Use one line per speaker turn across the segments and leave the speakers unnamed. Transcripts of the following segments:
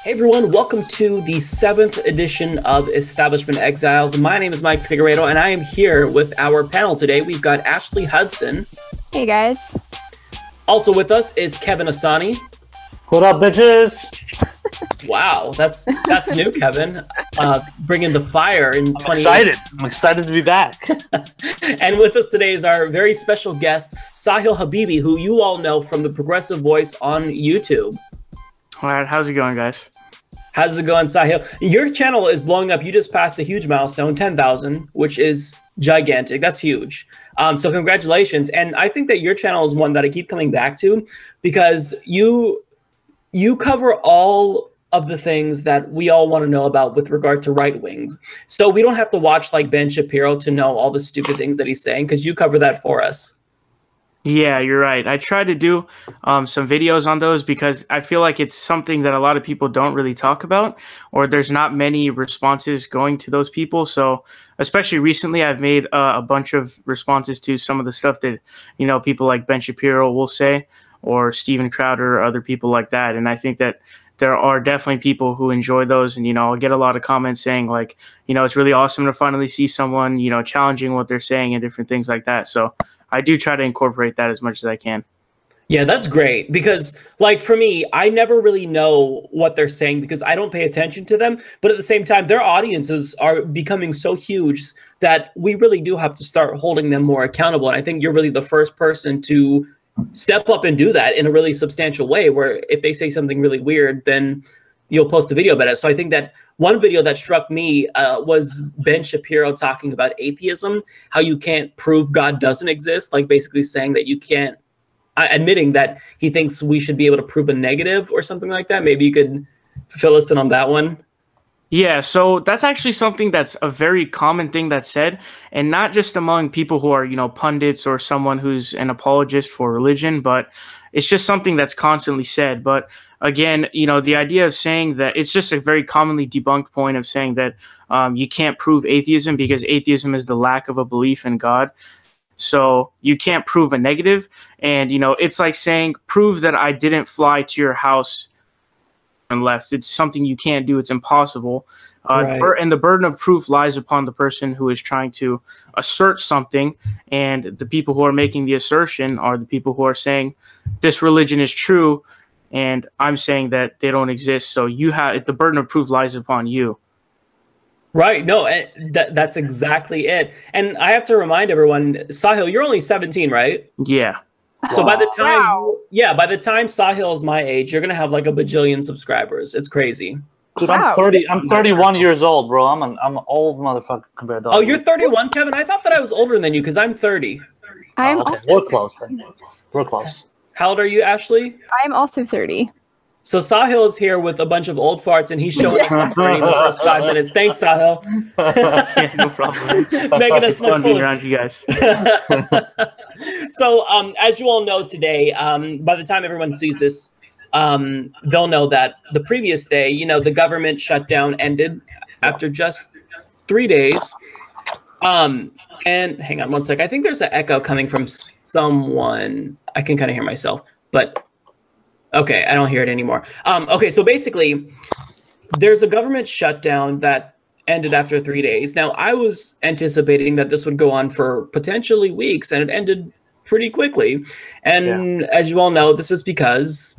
Hey everyone, welcome to the 7th edition of Establishment Exiles. My name is Mike Figueredo, and I am here with our panel today. We've got Ashley Hudson.
Hey guys.
Also with us is Kevin Asani.
What up, bitches?
Wow, that's new, Kevin. Bringing the fire in 20.
I'm excited to be back.
And with us today is our very special guest, Sahil Habibi, who you all know from the Progressive Voice on YouTube.
All right, how's it going, guys?
How's it going, Sahil? Your channel is blowing up. You just passed a huge milestone, 10,000, which is gigantic. That's huge. So congratulations. And I think that your channel is one that I keep coming back to because you cover all of the things that we all want to know about with regard to right wings. So we don't have to watch like Ben Shapiro to know all the stupid things that he's saying because you cover that for us.
Yeah, you're right. I try to do some videos on those because I feel like it's something that a lot of people don't really talk about, or there's not many responses going to those people. So especially recently, I've made a bunch of responses to some of the stuff that, you know, people like Ben Shapiro will say, or Steven Crowder, or other people like that. And I think that there are definitely people who enjoy those. And, you know, I'll get a lot of comments saying like, you know, it's really awesome to finally see someone, you know, challenging what they're saying and different things like that. So I do try to incorporate that as much as I can.
Yeah, that's great because, like, for me, I never really know what they're saying because I don't pay attention to them. But at the same time, their audiences are becoming so huge that we really do have to start holding them more accountable. And I think you're really the first person to step up and do that in a really substantial way, where if they say something really weird, then you'll post a video about it. So I think that one video that struck me was Ben Shapiro talking about atheism, how you can't prove God doesn't exist, like basically saying that you can't, admitting that he thinks we should be able to prove a negative or something like that. Maybe you could fill us in on that one.
Yeah, so that's actually something that's a very common thing that's said, and not just among people who are, you know, pundits or someone who's an apologist for religion, but it's just something that's constantly said. But again, you know, the idea of saying that it's just a very commonly debunked point of saying that you can't prove atheism because atheism is the lack of a belief in God. So you can't prove a negative. And, you know, it's like saying, prove that I didn't fly to your house and left. It's something you can't do. It's impossible.
Right.
And the burden of proof lies upon the person who is trying to assert something. And the people who are making the assertion are the people who are saying this religion is true. And I'm saying that they don't exist. So you have the burden of proof lies upon you.
Right. No, that's exactly it. And I have to remind everyone, Sahil, you're only 17, right?
Yeah.
So by the time, by the time Sahil is my age, you're gonna have like a bajillion subscribers. It's crazy.
Dude, I'm 30. I'm 31 years old, bro. I'm an old motherfucker compared to.
Oh, you're 31, Kevin? I thought that I was older than you because I'm 30.
I'm
okay.
also
We're close then. We're close.
How old are you, Ashley?
I'm also 30.
So Sahil is here with a bunch of old farts, and he's showing us I'm 30 in the first 5 minutes. Thanks, Sahil.
Yeah, no problem.
Making us look
being
foolish.
around you guys.
So, as you all know today, by the time everyone sees this, they'll know that the previous day, you know, the government shutdown ended after just 3 days. And hang on one sec. I think there's an echo coming from someone. I can kind of hear myself, but okay, I don't hear it anymore. Okay, so basically, there's a government shutdown that ended after 3 days. Now, I was anticipating that this would go on for potentially weeks, and it ended pretty quickly. And as you all know, this is because,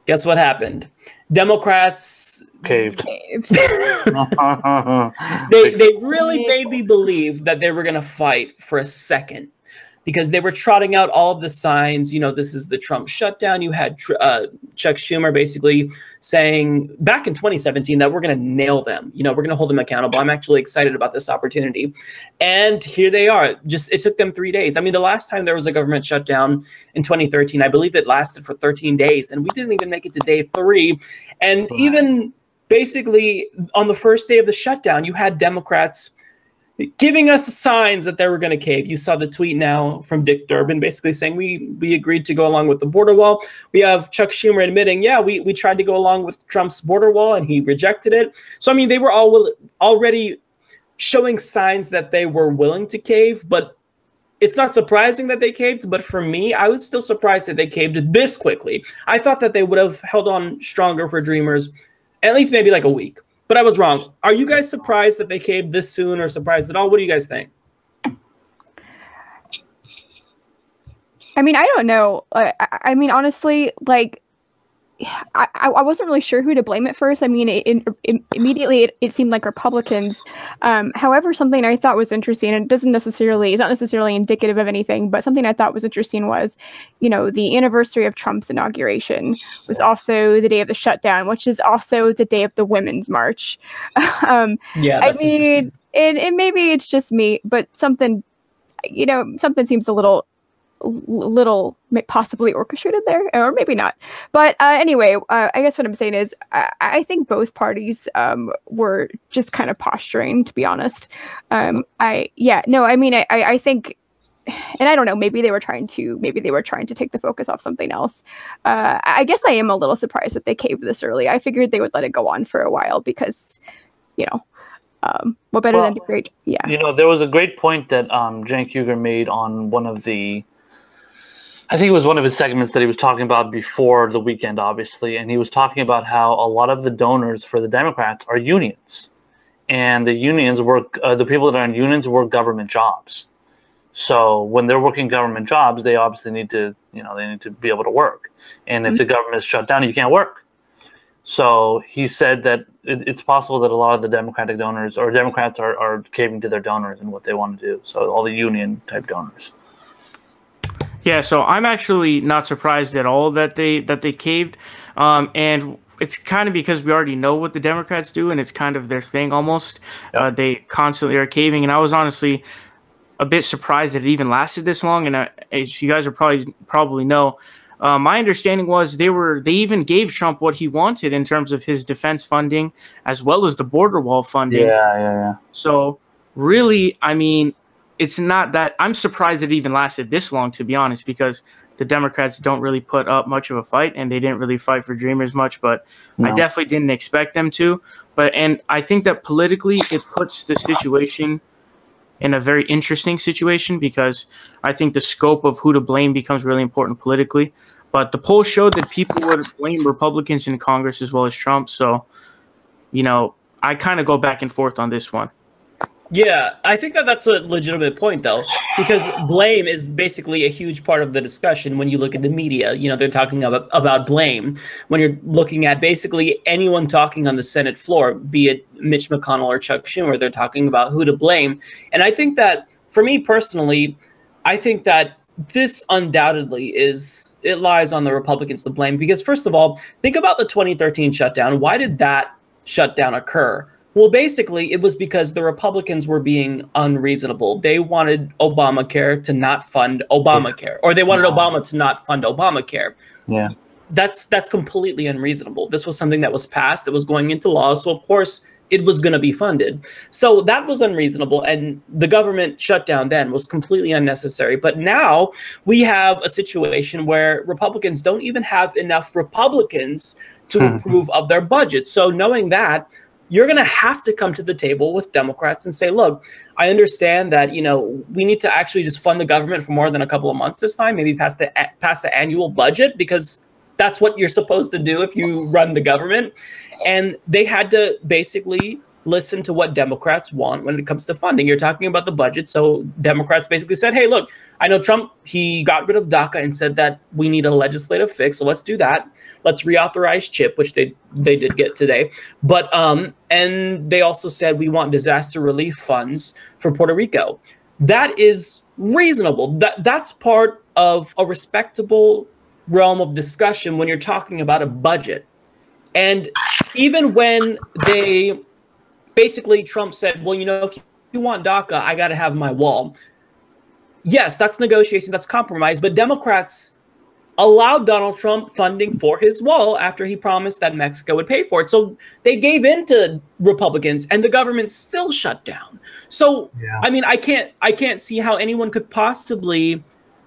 guess what happened? Democrats
Caved.
they really made me believe that they were going to fight for a second, because they were trotting out all of the signs. You know, this is the Trump shutdown. You had Chuck Schumer basically saying back in 2017 that we're going to nail them. You know, we're going to hold them accountable. I'm actually excited about this opportunity. And here they are. Just it took them 3 days. I mean, the last time there was a government shutdown in 2013, I believe it lasted for 13 days. And we didn't even make it to day 3. And even basically on the first day of the shutdown, you had Democrats giving us signs that they were going to cave. You saw the tweet now from Dick Durbin basically saying we agreed to go along with the border wall. We have Chuck Schumer admitting, yeah, we tried to go along with Trump's border wall and he rejected it. So, I mean, they were already showing signs that they were willing to cave, but it's not surprising that they caved. But for me, I was still surprised that they caved this quickly. I thought that they would have held on stronger for Dreamers at least maybe like a week. But I was wrong. Are you guys surprised that they caved this soon, or surprised at all? What do you guys think?
I mean, I don't know. I mean, honestly, like, I wasn't really sure who to blame at first. I mean, immediately it seemed like Republicans. However, something I thought was interesting, and it's not necessarily indicative of anything, but something I thought was interesting was, you know, the anniversary of Trump's inauguration was also the day of the shutdown, which is also the day of the Women's March.
Yeah,
I mean, and maybe it's just me, but something seems a little possibly orchestrated there, or maybe not. But anyway, I guess what I'm saying is I think both parties were just kind of posturing, to be honest. I think, and I don't know, maybe they were trying to take the focus off something else. I guess I am a little surprised that they caved this early. I figured they would let it go on for a while because, you know, what better than to create? Yeah.
You know, there was a great point that Cenk Uygur made on one of the, I think it was one of his segments that he was talking about before the weekend, obviously, and he was talking about how a lot of the donors for the Democrats are unions, and the unions work. The people that are in unions work government jobs. So when they're working government jobs, they obviously need to, they need to be able to work. And if the government is shut down, you can't work. So he said that it's possible that a lot of the Democratic donors or Democrats are caving to their donors and what they want to do. So all the union type donors.
Yeah, so I'm actually not surprised at all that they caved, and it's kind of because we already know what the Democrats do, and it's kind of their thing almost. Yep. They constantly are caving, and I was honestly a bit surprised that it even lasted this long. And as you guys are probably know, my understanding was they even gave Trump what he wanted in terms of his defense funding as well as the border wall funding.
Yeah.
So really, I mean, it's not that I'm surprised it even lasted this long, to be honest, because the Democrats don't really put up much of a fight, and they didn't really fight for Dreamers much, but no. I definitely didn't expect them to. And I think that politically it puts the situation in a very interesting situation, because I think the scope of who to blame becomes really important politically. But the polls showed that people would blame Republicans in Congress as well as Trump. So, I kind of go back and forth on this one.
Yeah, I think that's a legitimate point, though, because blame is basically a huge part of the discussion when you look at the media. They're talking about blame. When you're looking at basically anyone talking on the Senate floor, be it Mitch McConnell or Chuck Schumer, they're talking about who to blame. And I think that, for me personally, I think that this undoubtedly lies on the Republicans to blame, because first of all, think about the 2013 shutdown. Why did that shutdown occur? Well, basically, it was because the Republicans were being unreasonable. They wanted Obamacare to not fund Obamacare, or they wanted Obama to not fund Obamacare.
Yeah,
that's completely unreasonable. This was something that was passed, that was going into law, so of course it was going to be funded. So that was unreasonable, and the government shutdown then was completely unnecessary. But now we have a situation where Republicans don't even have enough Republicans to approve of their budget. So knowing that, you're going to have to come to the table with Democrats and say, look, I understand that, we need to actually just fund the government for more than a couple of months this time, maybe pass the annual budget, because that's what you're supposed to do if you run the government. And they had to basically listen to what Democrats want when it comes to funding. You're talking about the budget. So Democrats basically said, hey, look, I know Trump, he got rid of DACA and said that we need a legislative fix. So let's do that. Let's reauthorize CHIP, which they did get today. But and they also said we want disaster relief funds for Puerto Rico. That is reasonable. That's part of a respectable realm of discussion when you're talking about a budget. And even when they basically, Trump said, well, if you want DACA, I got to have my wall. Yes, that's negotiation, that's compromise. But Democrats allowed Donald Trump funding for his wall after he promised that Mexico would pay for it. So they gave in to Republicans, and the government still shut down. So, yeah. I mean, I can't see how anyone could possibly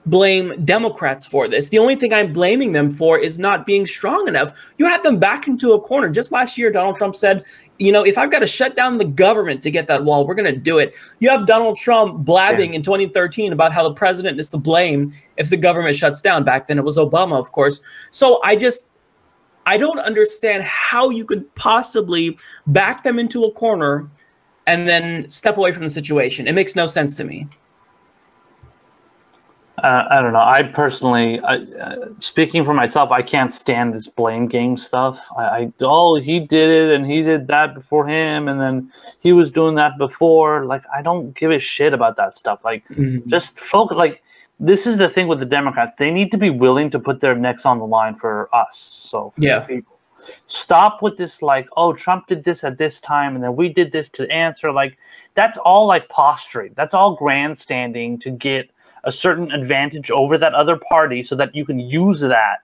blame Democrats for this. The only thing I'm blaming them for is not being strong enough. You had them back into a corner. Just last year, Donald Trump said, if I've got to shut down the government to get that wall, we're going to do it. You have Donald Trump blabbing in 2013 about how the president is to blame if the government shuts down. Back then, it was Obama, of course. So I don't understand how you could possibly back them into a corner and then step away from the situation. It makes no sense to me.
I don't know. I personally, speaking for myself, I can't stand this blame game stuff. Oh, he did it and he did that before him, and then he was doing that before. Like, I don't give a shit about that stuff. Like, just focus. Like, this is the thing with the Democrats. They need to be willing to put their necks on the line for us. So, for the people. Stop with this, like, oh, Trump did this at this time, and then we did this to answer. Like, that's all like posturing. That's all grandstanding to get a certain advantage over that other party so that you can use that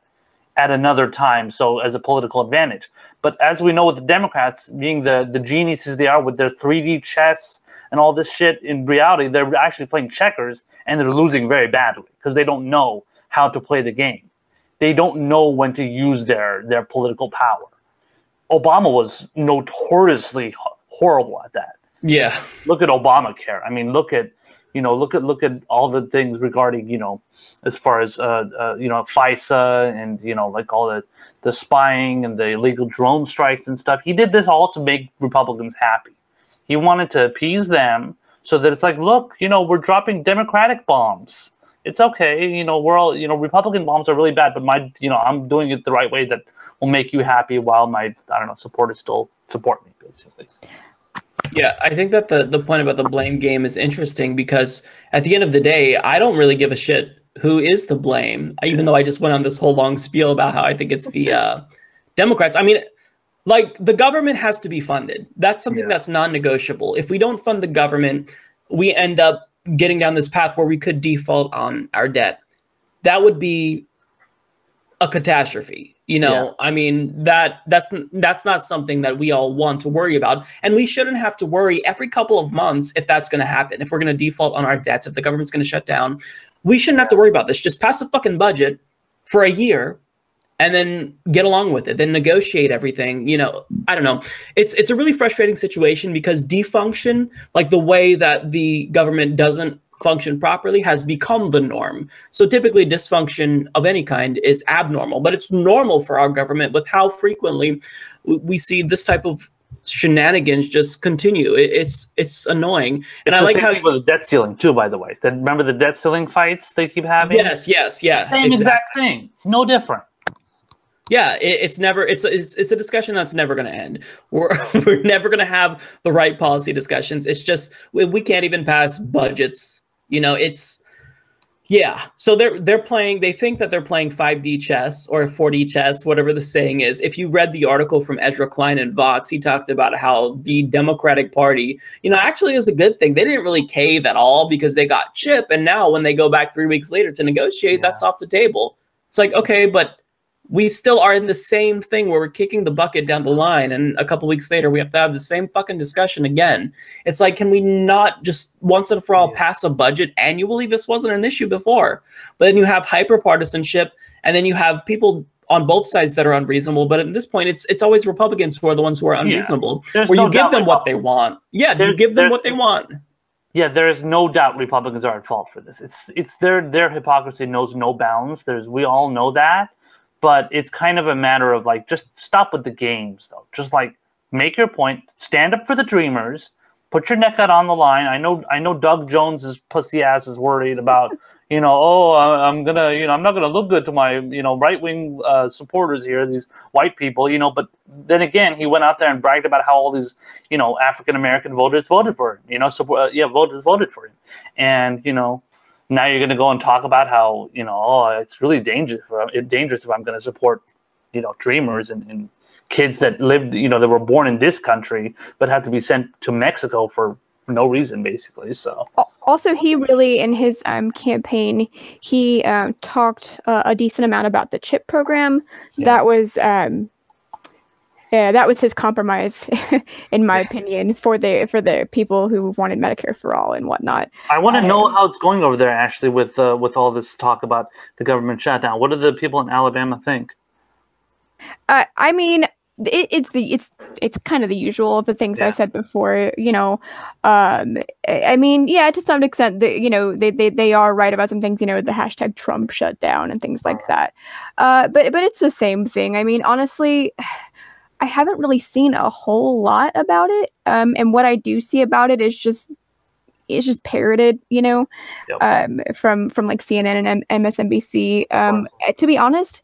at another time, so as a political advantage. But as we know with the Democrats, being the geniuses they are with their 3D chess and all this shit, in reality, they're actually playing checkers, and they're losing very badly because they don't know how to play the game. They don't know when to use their political power. Obama was notoriously horrible at that.
Yeah.
Look at Obamacare. I mean, look at all the things regarding, as far as FISA and like all the spying and the illegal drone strikes and stuff. He did this all to make Republicans happy. He wanted to appease them so that it's like, look, we're dropping Democratic bombs. It's okay, we're all, Republican bombs are really bad, but I'm doing it the right way that will make you happy while my, supporters still support me, basically.
Yeah, I think that the point about the blame game is interesting because at the end of the day, I don't really give a shit who is to blame, even though I just went on this whole long spiel about how I think it's the Democrats. I mean, like, the government has to be funded. That's something that's non-negotiable. If we don't fund the government, we end up getting down this path where we could default on our debt. That would be a catastrophe. I mean, that's not something that we all want to worry about. And we shouldn't have to worry every couple of months if that's going to happen. If we're going to default on our debts, if the government's going to shut down, we shouldn't have to worry about this. Just pass a fucking budget for a year and then get along with it, then negotiate everything. I don't know. It's a really frustrating situation because defunction, like the way that the government doesn't function properly, has become the norm. So typically dysfunction of any kind is abnormal, but it's normal for our government with how frequently we see this type of shenanigans just continue. It's annoying. And I like how
with the debt ceiling too, by the way. Remember the debt ceiling fights they keep having?
Yes, yeah.
Same exact thing. It's no different.
Yeah, it's a discussion that's never going to end. We're never going to have the right policy discussions. It's just we can't even pass budgets. So they're playing. They think that they're playing 5D chess or 4D chess, whatever the saying is. If you read the article from Ezra Klein in Vox, he talked about how the Democratic Party, actually is a good thing. They didn't really cave at all because they got chip, and now when they go back 3 weeks later to negotiate, that's off the table. It's like, okay, but we still are in the same thing where we're kicking the bucket down the line, and a couple weeks later we have to have the same fucking discussion again. It's like, can we not just once and for all pass a budget annually? This wasn't an issue before. But then you have hyper-partisanship, and then you have people on both sides that are unreasonable. But at this point, it's always Republicans who are the ones who are unreasonable, where you give them what they want. Yeah, you give them what they want.
Yeah, there is no doubt Republicans are at fault for this. It's their hypocrisy knows no bounds. We all know that. But it's kind of a matter of, like, just stop with the games, though. Just, like, make your point, stand up for the dreamers, put your neck out on the line. I know Doug Jones's pussy ass is worried about, I'm not gonna look good to my, right-wing supporters here, these white people, but then again, he went out there and bragged about how all these, African-American voters voted for him, voters voted for him. And, now you're going to go and talk about how, it's really dangerous if I'm going to support, dreamers and kids that lived, that were born in this country, but had to be sent to Mexico for no reason, basically. So
also, he really, in his campaign, he talked a decent amount about the CHIP program. That was that was his compromise, in my opinion, for the people who wanted Medicare for all and whatnot.
I want to know how it's going over there, Ashley, with all this talk about the government shutdown. What do the people in Alabama think?
I mean, it's kind of the usual of the things I've said before, you know. I mean, yeah, to some extent, you know, they are right about some things, you know, the hashtag Trump shutdown and things like that. But it's the same thing. I mean, honestly, I haven't really seen a whole lot about it. And what I do see about it is just parroted, you know, from like CNN and MSNBC. To be honest,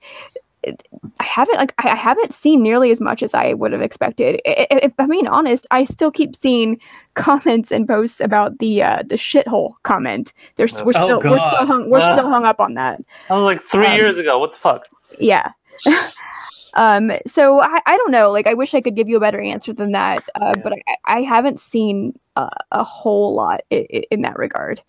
I haven't seen nearly as much as I would have expected. If I'm being honest, I still keep seeing comments and posts about the shithole comment. We're still hung up on that.
That was like 3 years ago. What the fuck?
Yeah. So I don't know. Like, I wish I could give you a better answer than that. But I haven't seen a whole lot in that regard.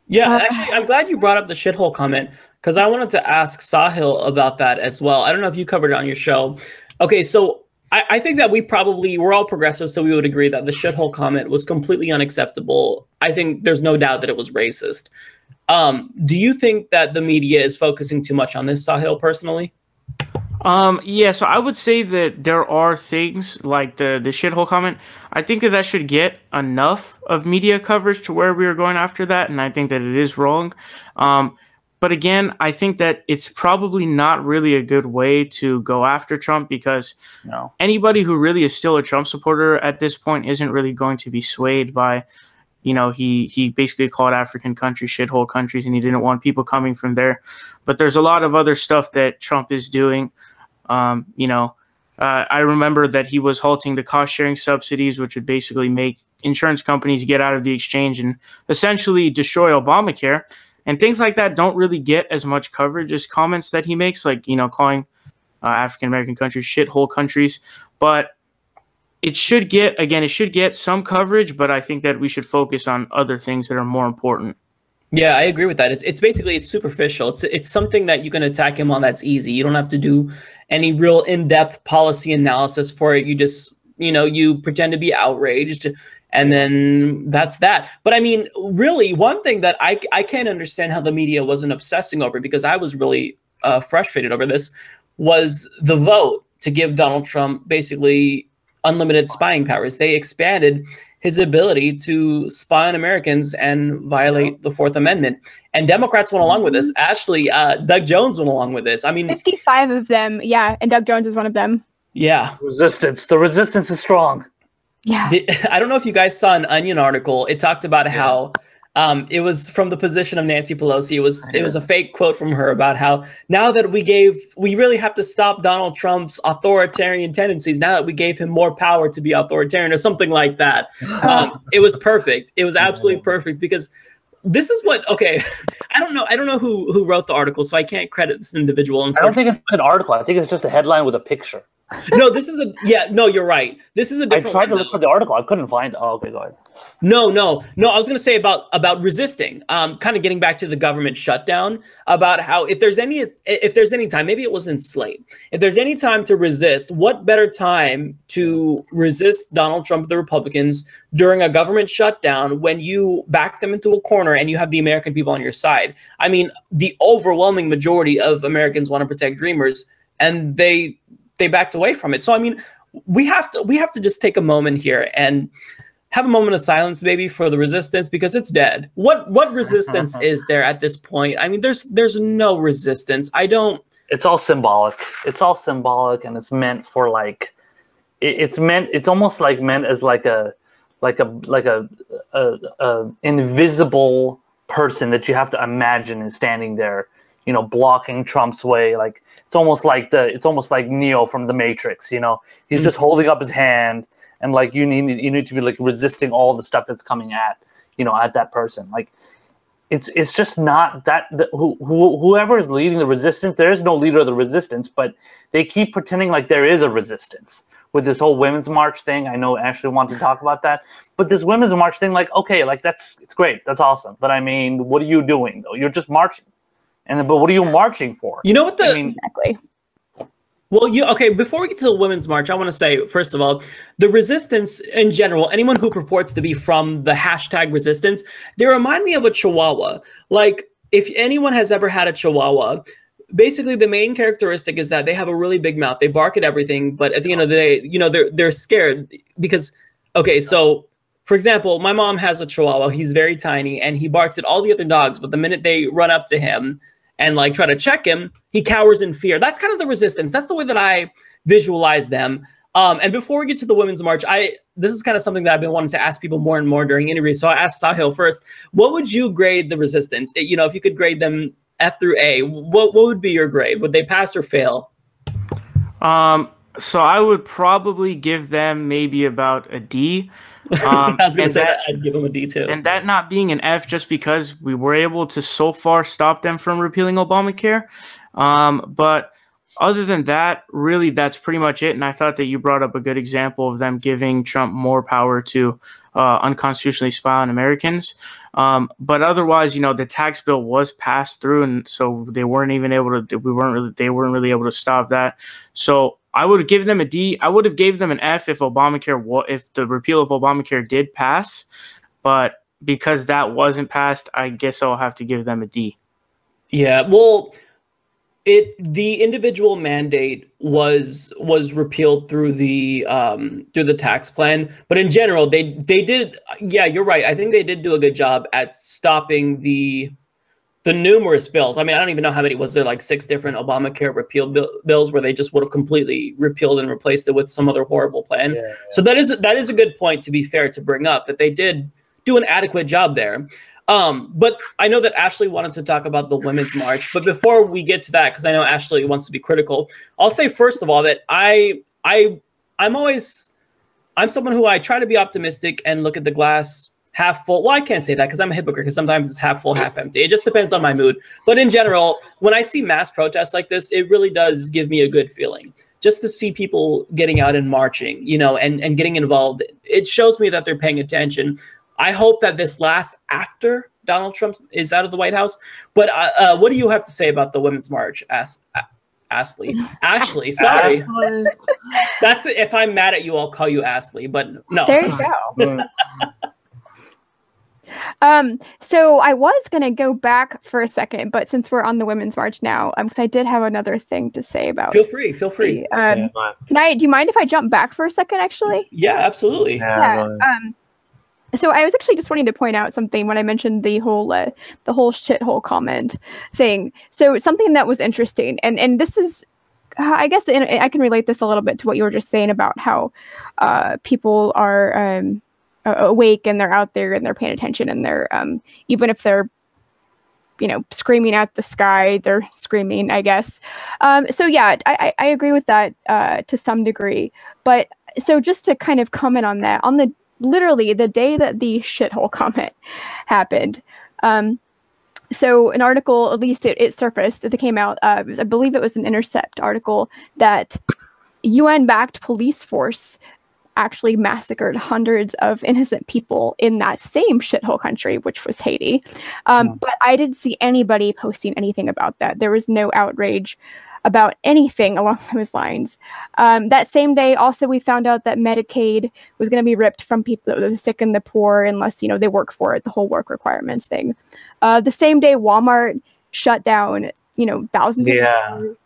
Yeah, actually, I'm glad you brought up the shithole comment, because I wanted to ask Sahil about that as well. I don't know if you covered it on your show. Okay, so I think that we're all progressive, so we would agree that the shithole comment was completely unacceptable. I think there's no doubt that it was racist. Do you think that the media is focusing too much on this, Sahil, personally?
Yeah, so I would say that there are things like the shithole comment. I think that should get enough of media coverage to where we are going after that, and I think that it is wrong. But again, I think that it's probably not really a good way to go after Trump, because anybody who really is still a Trump supporter at this point isn't really going to be swayed by, you know, he basically called African countries shithole countries, and he didn't want people coming from there. But there's a lot of other stuff that Trump is doing. You know, I remember that he was halting the cost-sharing subsidies, which would basically make insurance companies get out of the exchange and essentially destroy Obamacare. And things like that don't really get as much coverage as comments that he makes, like, you know, calling African-American countries shithole countries. But it should get some coverage, but I think that we should focus on other things that are more important.
Yeah, I agree with that. It's basically, it's superficial. It's something that you can attack him on that's easy. You don't have to do any real in-depth policy analysis for it. You just, you know, you pretend to be outraged, and then that's that. But I mean, really, one thing that I can't understand how the media wasn't obsessing over, because I was really frustrated over this, was the vote to give Donald Trump basically unlimited spying powers. They expanded his ability to spy on Americans and violate the Fourth Amendment. And Democrats went along with this. Actually, Doug Jones went along with this. I mean,
55 of them. Yeah. And Doug Jones is one of them.
Yeah.
The resistance is strong.
Yeah.
I don't know if you guys saw an Onion article. It talked about how it was from the position of Nancy Pelosi. It was a fake quote from her about how now that we really have to stop Donald Trump's authoritarian tendencies, now that we gave him more power to be authoritarian, or something like that. It was perfect. It was absolutely perfect, because this is what, okay, I don't know who wrote the article, so I can't credit this individual.
I don't think it's an article. I think it's just a headline with a picture.
No, this is no, you're right. This is a different.
I tried to look for the article. I couldn't find it. Oh, okay, go ahead.
No. I was going to say about resisting, kind of getting back to the government shutdown, about how if there's any time, maybe it was in Slate, if there's any time to resist, what better time to resist Donald Trump, the Republicans, during a government shutdown, when you back them into a corner and you have the American people on your side. I mean, the overwhelming majority of Americans want to protect Dreamers, and they backed away from it. So I mean, we have to just take a moment here and have a moment of silence, maybe, for the resistance, because it's dead. What resistance is there at this point? I mean, there's no resistance.
It's all symbolic. It's all symbolic, and it's meant for like, it's almost like meant as like a invisible person that you have to imagine is standing there, you know, blocking Trump's way. Like, it's almost like Neo from the Matrix, you know. He's just holding up his hand, and like you need to be like resisting all the stuff that's coming at that person. Like, it's just not that whoever is leading the resistance, there is no leader of the resistance, but they keep pretending like there is a resistance with this whole Women's March thing. I know Ashley wanted to talk about that, but this Women's March thing, like, okay, like it's great, that's awesome, but I mean, what are you doing though? You're just marching. But what are you marching for?
You know what
exactly.
Well, okay, before we get to the Women's March, I want to say, first of all, the resistance in general, anyone who purports to be from the hashtag resistance, they remind me of a Chihuahua. Like, if anyone has ever had a Chihuahua, basically the main characteristic is that they have a really big mouth. They bark at everything, but at the end of the day, you know, they're scared because, okay, so for example, my mom has a Chihuahua. He's very tiny and he barks at all the other dogs, but the minute they run up to him and like try to check him, he cowers in fear. That's kind of the resistance. That's the way that I visualize them. And before we get to the Women's March, this is kind of something that I've been wanting to ask people more and more during interviews. So I asked Sahil first, what would you grade the resistance? You know, if you could grade them F through A, what would be your grade? Would they pass or fail?
So I would probably give them maybe about a D.
I was going to say that I'd give them a D too.
And that not being an F just because we were able to so far stop them from repealing Obamacare. But other than that, really, that's pretty much it. And I thought that you brought up a good example of them giving Trump more power to unconstitutionally spy on Americans. But otherwise, you know, the tax bill was passed through, and so they weren't even able to. They weren't really able to stop that. So I would have given them a D. I would have gave them an F if if the repeal of Obamacare did pass. But because that wasn't passed, I guess I'll have to give them a D.
Yeah, well, the individual mandate was repealed through the tax plan, but in general they did. Yeah, you're right. I think they did do a good job at stopping the numerous bills. I mean, I don't even know how many was there, like 6 different Obamacare repeal bills where they just would have completely repealed and replaced it with some other horrible plan. Yeah. So that is a good point, to be fair, to bring up, that they did do an adequate job there. But I know that Ashley wanted to talk about the Women's March. But before we get to that, because I know Ashley wants to be critical, I'll say first of all that I'm someone who I try to be optimistic and look at the glass half full. Well, I can't say that because I'm a hypocrite, because sometimes it's half full, half empty. It just depends on my mood. But in general, when I see mass protests like this, it really does give me a good feeling. Just to see people getting out and marching, you know, and getting involved, it shows me that they're paying attention. I hope that this lasts after Donald Trump is out of the White House. But what do you have to say about the Women's March, Ashley? Ashley, sorry. That's it. If I'm mad at you, I'll call you Ashley. But no.
There you go. So I was gonna go back for a second, but since we're on the Women's March now, because I did have another thing to say about.
Feel free.
Do you mind if I jump back for a second? Actually.
Yeah, absolutely.
Yeah. So I was actually just wanting to point out something when I mentioned the whole shithole comment thing. So something that was interesting, and this is, I guess, I can relate this a little bit to what you were just saying about how people are awake and they're out there and they're paying attention, and they're even if they're, you know, screaming at the sky, they're screaming, I guess. So yeah, I agree with that to some degree. But so just to kind of comment on that, on literally the day that the shithole comment happened. So an article, at least it surfaced, that came out, I believe it was an Intercept article, that UN-backed police force actually massacred hundreds of innocent people in that same shithole country, which was Haiti. But I didn't see anybody posting anything about that. There was no outrage about anything along those lines. That same day, also, we found out that Medicaid was going to be ripped from people, the sick and the poor, unless, you know, they work for it, the whole work requirements thing. The same day, Walmart shut down, you know, thousands of stores,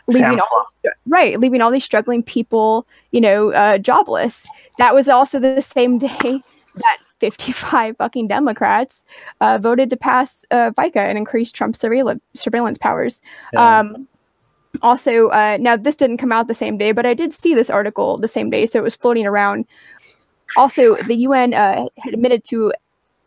leaving all these struggling people, you know, jobless. That was also the same day that 55 fucking Democrats voted to pass FICA and increase Trump's surveillance powers. Yeah. Also, now this didn't come out the same day, but I did see this article the same day, so it was floating around. Also, the UN had admitted to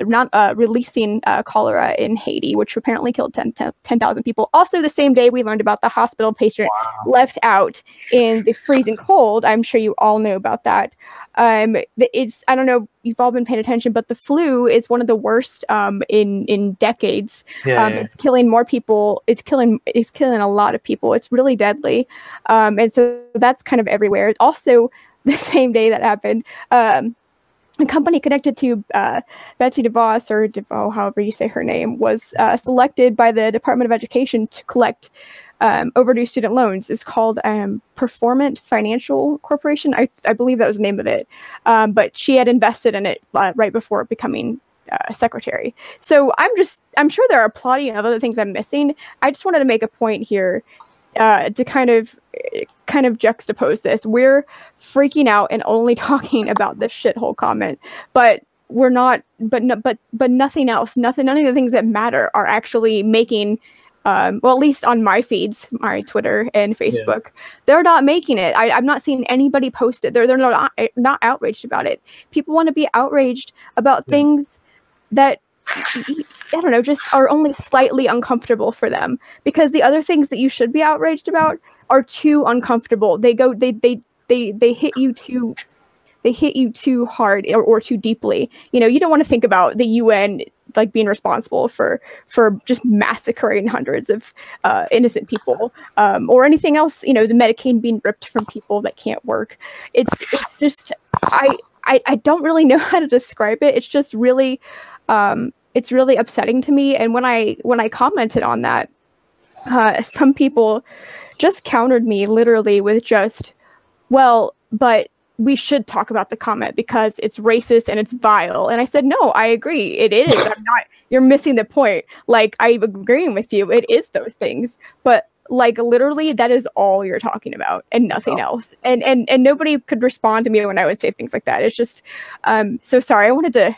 not releasing cholera in Haiti, which apparently killed 10,000 people. Also, the same day, we learned about the hospital patient left out in the freezing cold. I'm sure you all know about that. It's, I don't know, you've all been paying attention, but the flu is one of the worst in decades. It's killing more people. It's killing a lot of people. It's really deadly. And so that's kind of everywhere. Also, the same day that happened, a company connected to Betsy DeVos, or DeVos, however you say her name, was selected by the Department of Education to collect overdue student loans. It's called Performant Financial Corporation. I believe that was the name of it. But she had invested in it right before becoming secretary. So I'm sure there are plenty of other things I'm missing. I just wanted to make a point here to kind of juxtapose this. We're freaking out and only talking about this shithole comment, but we're not. But nothing else. None of the things that matter are actually making. Well, at least on my feeds, my Twitter and Facebook, they're not making it. I'm not seeing anybody post it. They're not outraged about it. People want to be outraged about things that, I don't know, just are only slightly uncomfortable for them, because the other things that you should be outraged about are too uncomfortable. They hit you too hard or too deeply. You know, you don't want to think about the UN like being responsible for just massacring hundreds of innocent people, or anything else. You know, the Medicaid being ripped from people that can't work. It's just I don't really know how to describe it. It's just really it's really upsetting to me. And when I commented on that, some people just countered me literally with just, well, but we should talk about the comment because it's racist and it's vile. And I said, no, I agree. It is. You're missing the point. Like, I'm agreeing with you. It is those things. But like, literally, that is all you're talking about and nothing else. And nobody could respond to me when I would say things like that. It's just, so sorry. I wanted to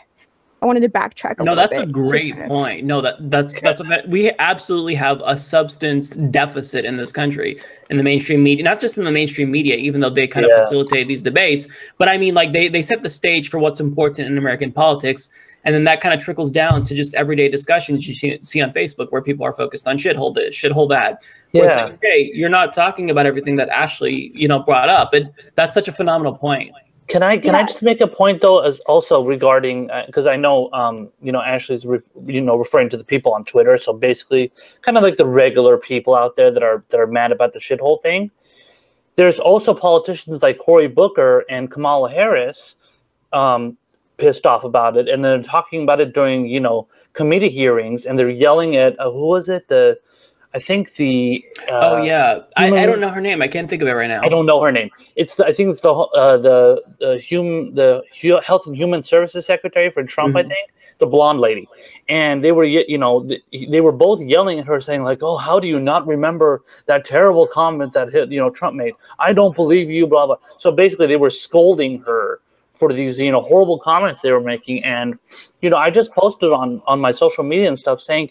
backtrack a little bit.
No, that's a great point. No, that's we absolutely have a substance deficit in this country, in the mainstream media, not just in the mainstream media, even though they kind of facilitate these debates. But I mean, like they set the stage for what's important in American politics. And then that kind of trickles down to just everyday discussions you see on Facebook, where people are focused on shithole this, shithole that. Yeah. It's like, okay, you're not talking about everything that Ashley, brought up. But that's such a phenomenal point.
Can I just make a point though, as also regarding, because I know Ashley's referring to the people on Twitter, so basically kind of like the regular people out there that are mad about the shithole thing. There's also politicians like Cory Booker and Kamala Harris pissed off about it, and they're talking about it during committee hearings, and they're yelling at who was it, I think the
I don't know her name. I can't think of it right now.
I don't know her name. I think it's the Health and Human Services Secretary for Trump. I think the blonde lady, and they were they were both yelling at her, saying like, "Oh, how do you not remember that terrible comment that Trump made? I don't believe you." Blah blah. So basically, they were scolding her for these horrible comments they were making, and I just posted on my social media and stuff saying,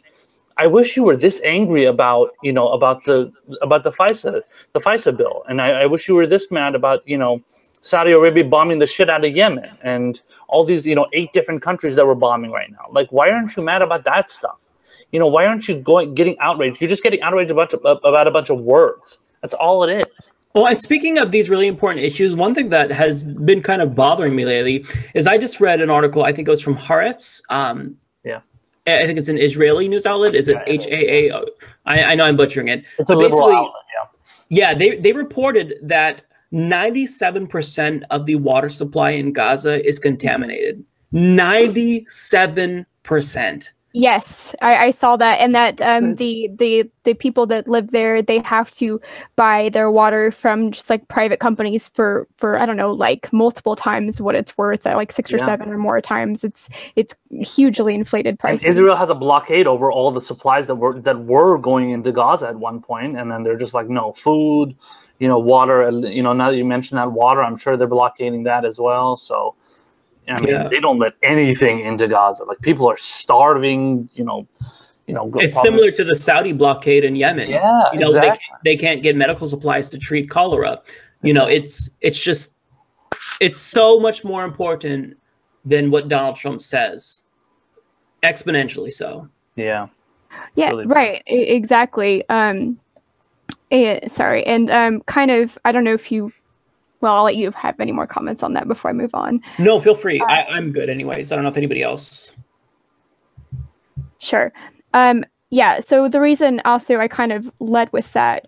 I wish you were this angry about the FISA bill, and I wish you were this mad about Saudi Arabia bombing the shit out of Yemen and all these 8 different countries that we're bombing right now. Like, why aren't you mad about that stuff? Why aren't you getting outraged? You're just getting outraged about a bunch of words. That's all it is.
Well, and speaking of these really important issues, one thing that has been kind of bothering me lately is I just read an article. I think it was from Haaretz. I think it's an Israeli news outlet. Is it HAA? I know I'm butchering it.
It's a liberal outlet,
yeah. They reported that 97% of the water supply in Gaza is contaminated. 97%.
Yes, I saw that, and that the people that live there, they have to buy their water from just like private companies for I don't know, like multiple times what it's worth, like 6 or 7 or more times. It's hugely inflated prices.
And Israel has a blockade over all the supplies that were going into Gaza at one point, and then they're just like, no food, water. Now that you mention that, water, I'm sure they're blockading that as well. So. I mean, they don't let anything into Gaza. Like, people are starving,
It's similar to the Saudi blockade in Yemen.
Yeah, exactly.
They can't get medical supplies to treat cholera. It's so much more important than what Donald Trump says. Exponentially so.
Yeah.
Yeah, really. Right. Exactly. Sorry. And kind of, I don't know if you... Well, I'll let you have any more comments on that before I move on.
No, feel free. I'm good anyways. I don't know if anybody else.
Sure. Yeah, so the reason also I kind of led with that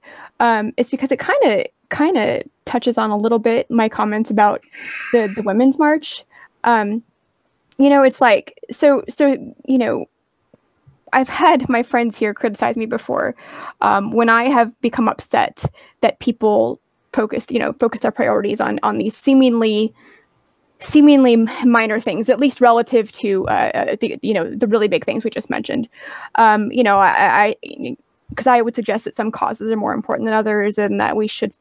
is because it kind of touches on a little bit my comments about the Women's March. It's like, so I've had my friends here criticize me before when I have become upset that people focus their priorities on these seemingly seemingly minor things, at least relative to the really big things we just mentioned. Because I would suggest that some causes are more important than others, and that we should,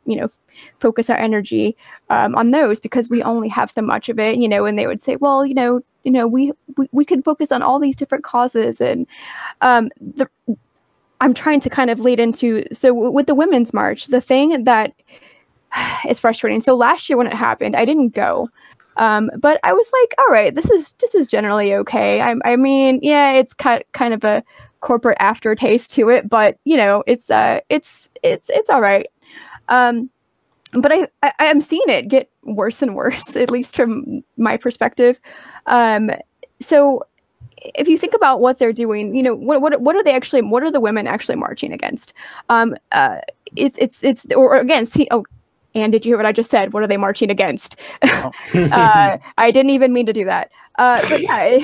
focus our energy on those, because we only have so much of it, and they would say, well, we could focus on all these different causes. And I'm trying to kind of lead into, so with the Women's March, the thing that is frustrating. So last year when it happened, I didn't go. But I was like, all right, this is generally okay. I mean, yeah, it's kind of a corporate aftertaste to it, but it's all right. But I am seeing it get worse and worse, at least from my perspective. So if you think about what they're doing, what are they actually? What are the women actually marching against? It's or against. And did you hear what I just said? What are they marching against? I didn't even mean to do that. But yeah,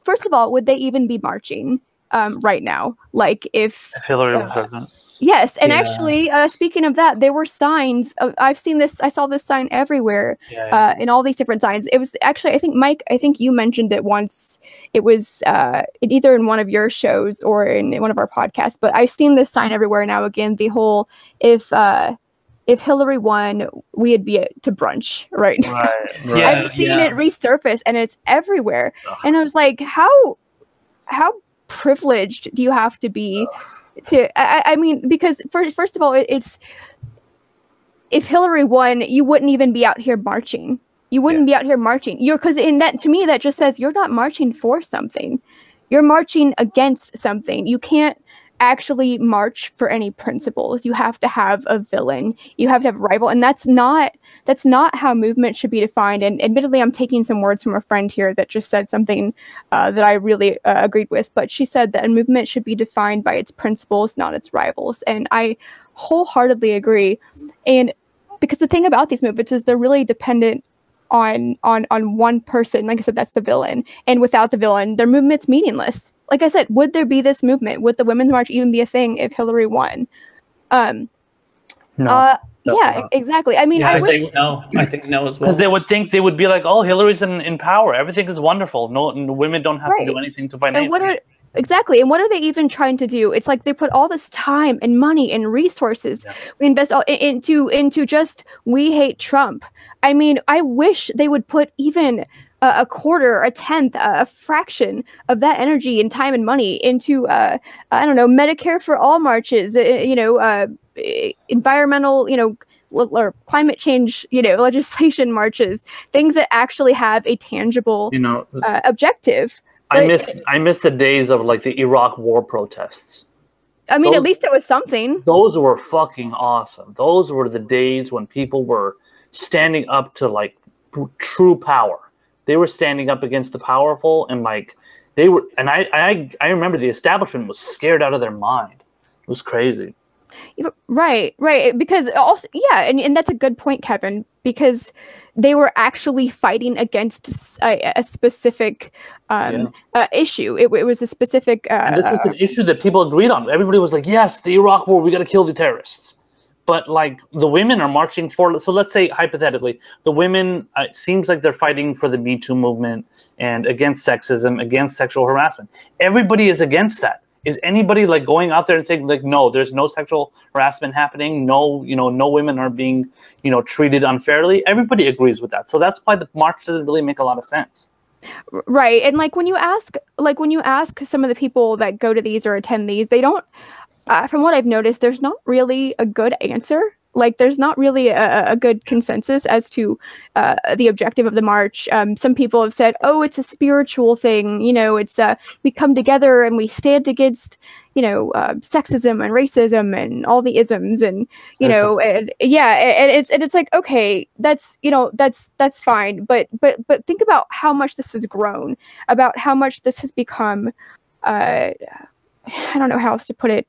first of all, would they even be marching right now? Like if
Hillary was president?
Yes, and actually, speaking of that, there were signs. I've seen this. I saw this sign everywhere in all these different signs. It was actually, I think, Mike, I think you mentioned it once. It was either in one of your shows or in one of our podcasts. But I've seen this sign everywhere now. Again, the whole if Hillary won, we'd be to brunch right now.
Right.
I've seen it resurface, and it's everywhere. Ugh. And I was like, how privileged do you have to be to? I mean, because first of all, it's if Hillary won, you wouldn't even be out here marching. You wouldn't be out here marching. Because in that, to me, that just says you're not marching for something. You're marching against something. You can't actually march for any principles. You have to have a villain. You have to have a rival, and that's not how movement should be defined. And admittedly, I'm taking some words from a friend here that just said something that I really agreed with. But she said that a movement should be defined by its principles, not its rivals. And I wholeheartedly agree. And because the thing about these movements is they're really dependent on one person. Like I said, that's the villain. And without the villain, their movement's meaningless. Like I said, would there be this movement? Would the Women's March even be a thing if Hillary won?
No.
Yeah, exactly. I mean,
I think no as well.
Because they would think, they would be like, oh, Hillary's in power. Everything is wonderful. No, women don't have to do anything to find anything.
Exactly. And what are they even trying to do? It's like they put all this time and money and resources. We invest all into just, we hate Trump. I mean, I wish they would put even a quarter, a tenth, a fraction of that energy and time and money into, I don't know, Medicare for all marches, environmental, or climate change, legislation marches, things that actually have a tangible, objective.
I miss the days of like the Iraq war protests.
I mean, at least it was something.
Those were fucking awesome. Those were the days when people were standing up to like true power. They were standing up against the powerful, and like they were. And I remember the establishment was scared out of their mind. It was crazy.
Right. Because also, and that's a good point, Kevin, because they were actually fighting against a specific issue. It was a specific.
And this was an issue that people agreed on. Everybody was like, "Yes, the Iraq War. We got to kill the terrorists." But like the women are marching for. So let's say hypothetically, the women seems like they're fighting for the Me Too movement and against sexism, against sexual harassment. Everybody is against that. Is anybody like going out there and saying like, no, there's no sexual harassment happening. No, no women are being, treated unfairly. Everybody agrees with that. So that's why the march doesn't really make a lot of sense.
Right. And when you ask some of the people that go to these or attend these, they don't, from what I've noticed, there's not really a good answer. Like there's not really a good consensus as to the objective of the march. Some people have said, oh, it's a spiritual thing. It's we come together and we stand against, sexism and racism and all the isms and, and it's like, okay, that's fine. But think about how much this has grown, about how much this has become, I don't know how else to put it.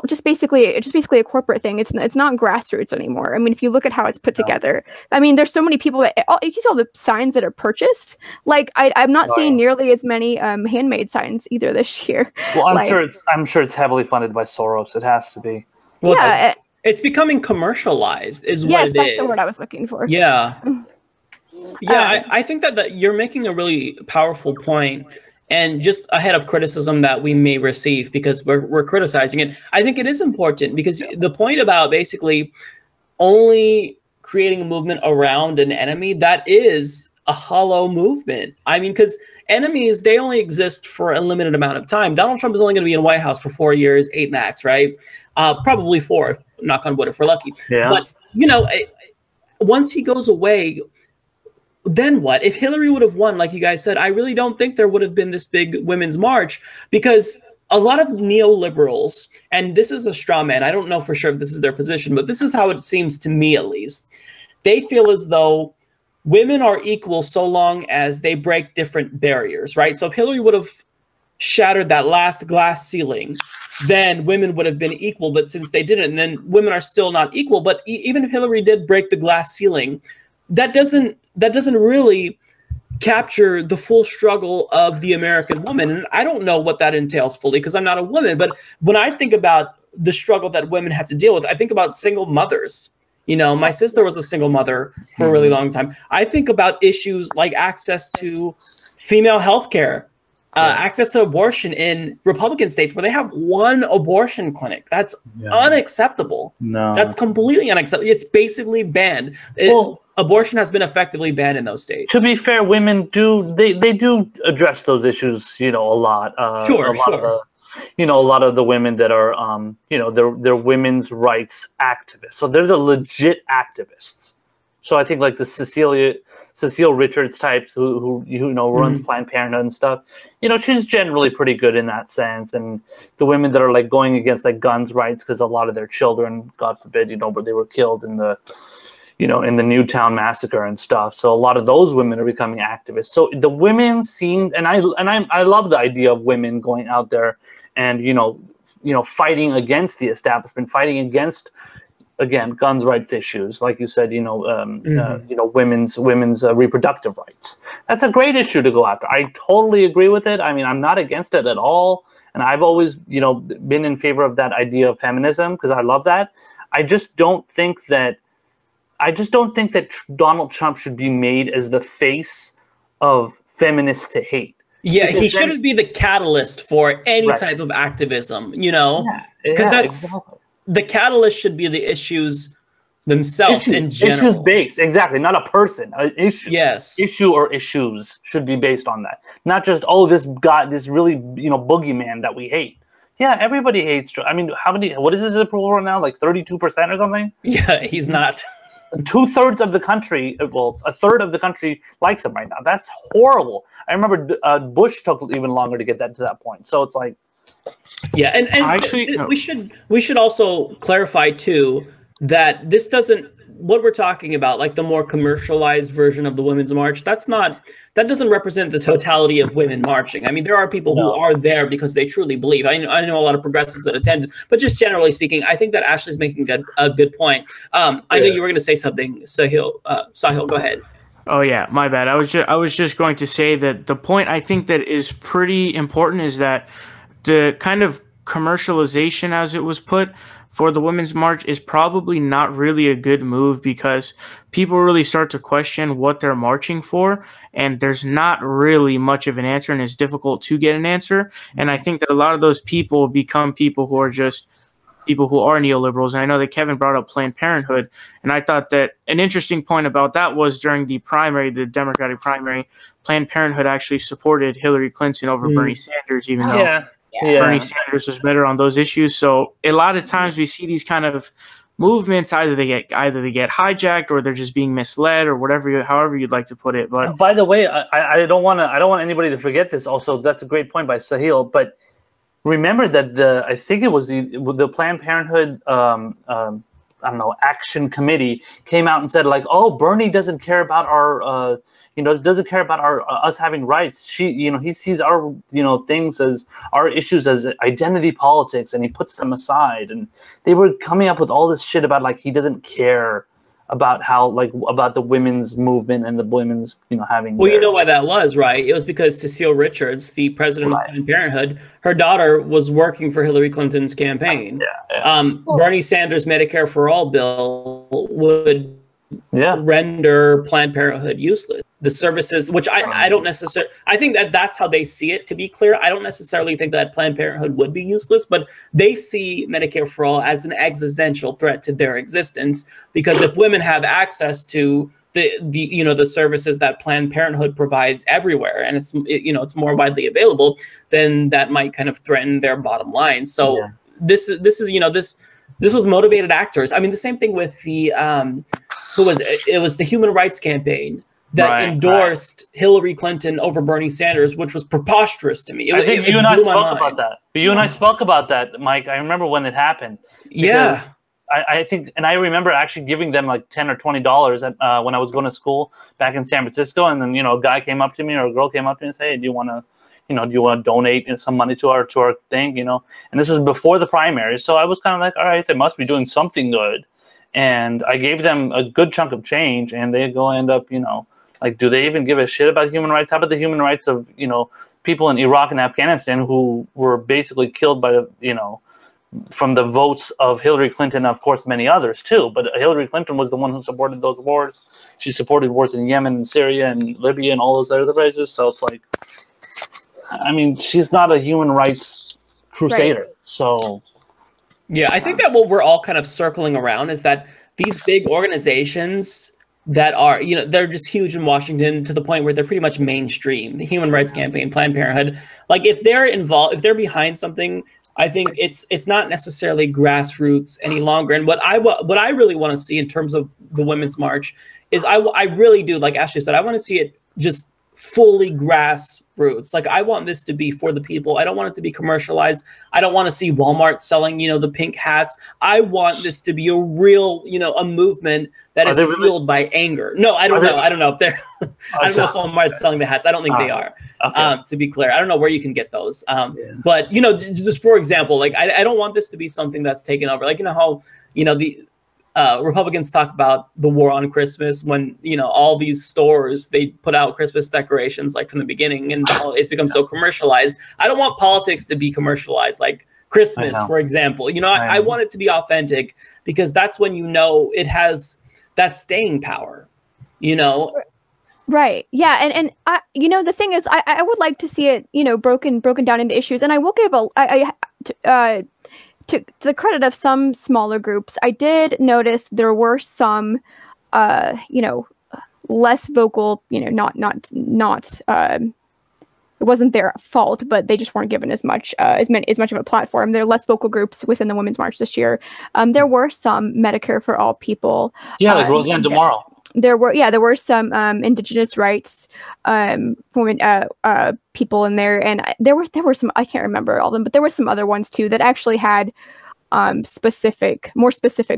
Just basically a corporate thing. It's not grassroots anymore. I mean, if you look at how it's put together, I mean, there's so many people that you see all the signs that are purchased. Like I'm not seeing nearly as many handmade signs either this year.
Well, I'm sure it's heavily funded by Soros. It has to be.
Well, it's becoming commercialized, is what it is.
Yes, that's the word I was looking for.
Yeah. Yeah, I think that you're making a really powerful point, and just ahead of criticism that we may receive because we're criticizing it. I think it is important because the point about basically only creating a movement around an enemy, that is a hollow movement. I mean, because enemies, they only exist for a limited amount of time. Donald Trump is only going to be in the White House for 4 years, 8 max, right? Probably 4, knock on wood, if we're lucky.
Yeah.
But, you know, once he goes away, then what? If Hillary would have won, like you guys said, I really don't think there would have been this big women's march, because a lot of neoliberals, and this is a straw man, I don't know for sure if this is their position, but this is how it seems to me at least. They feel as though women are equal so long as they break different barriers, right? So if Hillary would have shattered that last glass ceiling, then women would have been equal. But since they didn't, then women are still not equal. But even if Hillary did break the glass ceiling, that doesn't really capture the full struggle of the American woman. And I don't know what that entails fully because I'm not a woman. But when I think about the struggle that women have to deal with, I think about single mothers. You know, my sister was a single mother for a really long time. I think about issues like access to female health care, access to abortion in Republican states where they have one abortion clinic. That's unacceptable.
No,
that's completely unacceptable. It's basically banned. Abortion has been effectively banned in those states.
To be fair, women do they do address those issues, you know, a lot.
Sure.
A lot of the women that are, they're women's rights activists. So they're the legit activists. So I think like the Cecile Richards types who runs Planned Parenthood and stuff, you know, she's generally pretty good in that sense. And the women that are like going against like guns rights because a lot of their children, God forbid, but they were killed in the Newtown massacre and stuff. So a lot of those women are becoming activists. So the women seem, and I love the idea of women going out there and fighting against the establishment, fighting against, again, guns rights issues, like you said, women's reproductive rights. That's a great issue to go after. I totally agree with it. I mean, I'm not against it at all, and I've always been in favor of that idea of feminism because I love that. I just don't think that Donald Trump should be made as the face of feminists to hate.
Yeah, he shouldn't be the catalyst for any type of activism, because the catalyst should be the issues themselves in general.
Issues based, exactly, not a person. An issue.
Yes.
Issue or issues should be based on that, not just this really boogeyman that we hate. Yeah, everybody hates. I mean, what is his approval right now? Like 32% or something?
Yeah, he's not.
2/3 of the country, well, a third of the country likes him right now. That's horrible. I remember Bush took even longer to get that to that point. So it's like,
yeah, and actually, we should also clarify too that this doesn't, what we're talking about, like the more commercialized version of the Women's March, that doesn't represent the totality of women marching. I mean, there are people who are there because they truly believe. I know a lot of progressives that attended, but just generally speaking, I think that Ashley's making a good point. I know you were going to say something, Sahil. Sahil, go ahead.
Oh yeah, my bad. I was just going to say that the point I think that is pretty important is that the kind of commercialization, as it was put, for the Women's March is probably not really a good move because people really start to question what they're marching for, and there's not really much of an answer, and it's difficult to get an answer. And I think that a lot of those people become people who are just people who are neoliberals. And I know that Kevin brought up Planned Parenthood, and I thought that an interesting point about that was during the primary, the Democratic primary, Planned Parenthood actually supported Hillary Clinton over Bernie Sanders, even though Bernie Sanders was better on those issues. So a lot of times we see these kind of movements, either they get hijacked or they're just being misled or however you'd like to put it. But
by the way, I don't want anybody to forget this. Also, that's a great point by Sahil. But remember that I think it was the Planned Parenthood Action Committee came out and said like, oh, Bernie doesn't care about our us having rights. He sees our things as our issues as identity politics, and he puts them aside. And they were coming up with all this shit about like he doesn't care about about the women's movement and the women's having.
Well, you know why that was, right? It was because Cecile Richards, the president of Planned Parenthood, her daughter was working for Hillary Clinton's campaign. Bernie Sanders' Medicare for All bill would render Planned Parenthood useless. The services, which I don't necessarily, I think that's how they see it, to be clear. I don't necessarily think that Planned Parenthood would be useless, but they see Medicare for All as an existential threat to their existence, because if women have access to the services that Planned Parenthood provides everywhere, and it's more widely available, then that might kind of threaten their bottom line. So this was motivated actors. I mean, the same thing with the it was the Human Rights Campaign that endorsed Hillary Clinton over Bernie Sanders, which was preposterous to me.
I think you and I spoke about that. You and I spoke about that, Mike. I remember when it happened.
Yeah.
I think, and I remember actually giving them like $10 or $20 when I was going to school back in San Francisco, and then a guy came up to me or a girl came up to me and said, "Hey, do you want to donate some money to our thing?" And this was before the primary, so I was kind of like, all right, they must be doing something good, and I gave them a good chunk of change, and they go end up, like, do they even give a shit about human rights? How about the human rights of people in Iraq and Afghanistan who were basically killed by from the votes of Hillary Clinton, of course, many others too. But Hillary Clinton was the one who supported those wars. She supported wars in Yemen and Syria and Libya and all those other places. So it's like, I mean, she's not a human rights crusader. Right. So,
yeah, I think that what we're all kind of circling around is that these big organizations that are, they're just huge in Washington to the point where they're pretty much mainstream. The Human Rights Campaign, Planned Parenthood, like if they're involved, if they're behind something, I think it's not necessarily grassroots any longer. And what I really want to see in terms of the Women's March is I really do, like Ashley said, I want to see it just fully grassroots. Like, I want this to be for the people. I don't want it to be commercialized. I don't want to see Walmart selling, the pink hats. I want this to be a real, a movement that is fueled by anger. No, I don't know. I don't know if they're, I don't know if Walmart's selling the hats. I don't think they are. Okay. To be clear, I don't know where you can get those. But, just for example, like, I don't want this to be something that's taken over. Like, how, the Republicans talk about the war on Christmas when, all these stores, they put out Christmas decorations like from the beginning, and the holidays become so commercialized. I don't want politics to be commercialized, like Christmas, for example. I want it to be authentic, because that's when it has that staying power,
Right. Yeah. And I, the thing is, I would like to see it, broken down into issues. And I will give to the credit of some smaller groups, I did notice there were some, less vocal, it wasn't their fault, but they just weren't given as much of a platform. There are less vocal groups within the Women's March this year. There were some Medicare for All people.
Yeah, like Roseanne DeMorrow.
There were some Indigenous rights women people in there, and there were some, I can't remember all of them, but there were some other ones too that actually had more specific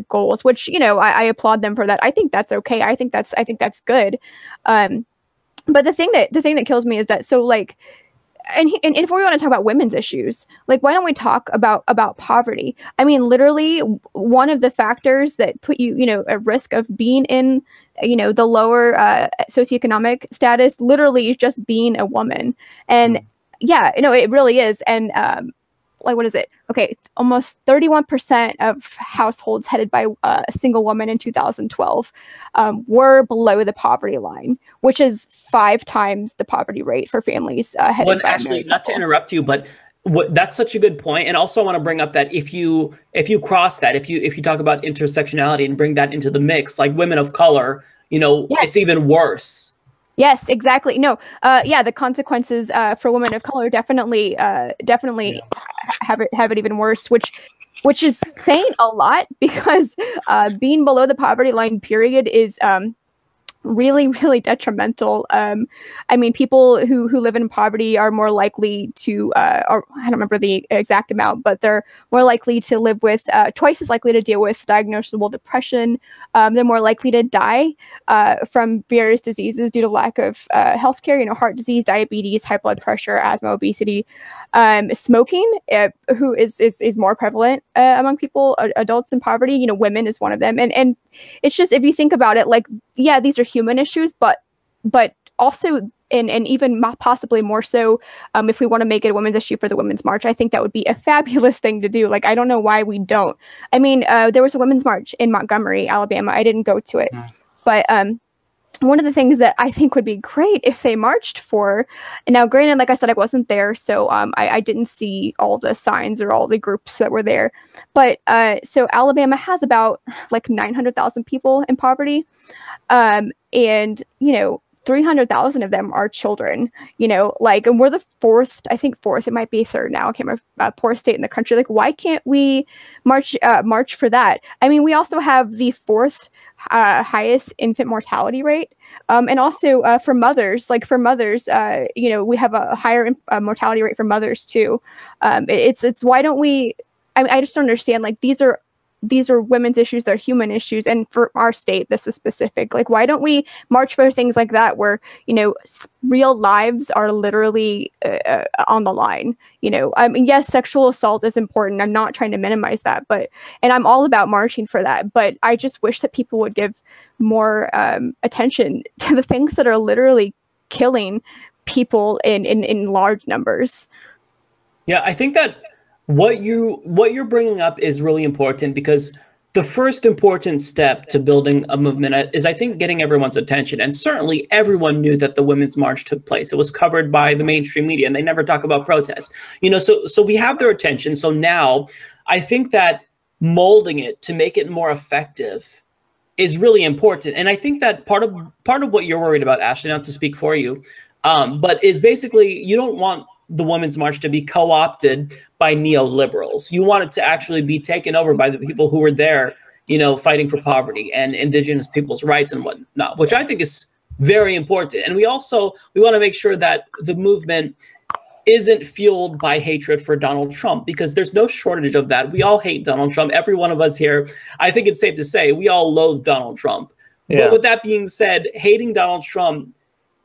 goals, which I applaud them for that. I think that's okay. I think that's good. But the thing that kills me is that, so like, and if we want to talk about women's issues, like, why don't we talk about poverty? I mean, literally, one of the factors that put you, at risk of being in, the lower socioeconomic status, literally is just being a woman. And yeah, it really is. And like, what is it? Okay, almost 31% of households headed by a single woman in 2012 were below the poverty line, which is 5 times the poverty rate for families headed by
Actually, not to interrupt you, but that's such a good point. And also, I want to bring up that if you cross that, if you talk about intersectionality and bring that into the mix, like women of color, yes, it's even worse.
Yes, exactly. No, the consequences for women of color definitely have it even worse, which is saying a lot, because being below the poverty line, period, is really, really detrimental. I mean, people who live in poverty are more likely to, or I don't remember the exact amount, but they're more likely to live with, twice as likely to deal with diagnosable depression. They're more likely to die from various diseases due to lack of healthcare, heart disease, diabetes, high blood pressure, asthma, obesity. Smoking, who is more prevalent among people, adults in poverty. Women is one of them, and it's just, if you think about it, like, yeah, these are human issues, but also, and even possibly more so, if we want to make it a women's issue for the Women's March, I think that would be a fabulous thing to do. Like, I don't know why we don't. I mean, there was a Women's March in Montgomery, Alabama. I didn't go to it. But one of the things that I think would be great if they marched for, and now granted, like I said, I wasn't there, so I didn't see all the signs or all the groups that were there. But so Alabama has about like 900,000 people in poverty, and 300,000 of them are children. Like, and we're the fourth, it might be third now, I can't remember, poorest state in the country. Like, why can't we march for that? I mean, we also have the fourth highest infant mortality rate, and also for mothers, we have a higher mortality rate for mothers too. It's why don't we? I just don't understand. Like, these are women's issues, they're human issues, and for our state, this is specific. Like, why don't we march for things like that, where real lives are literally on the line? I mean, yes, sexual assault is important. I'm not trying to minimize that, and I'm all about marching for that. But I just wish that people would give more attention to the things that are literally killing people in large numbers.
Yeah, I think that what you're bringing up is really important, because the first important step to building a movement is, I think, getting everyone's attention. And certainly everyone knew that the Women's March took place. It was covered by the mainstream media, and they never talk about protests. So we have their attention. So now I think that molding it to make it more effective is really important. And I think that part of what you're worried about, Ashley, not to speak for you, but is basically, you don't want the Women's March to be co-opted by neoliberals. You want it to actually be taken over by the people who were there, fighting for poverty and indigenous people's rights and whatnot, which I think is very important. And we want to make sure that the movement isn't fueled by hatred for Donald Trump, because there's no shortage of that. We all hate Donald Trump. Every one of us here, I think it's safe to say, we all loathe Donald Trump. Yeah. But with that being said, hating Donald Trump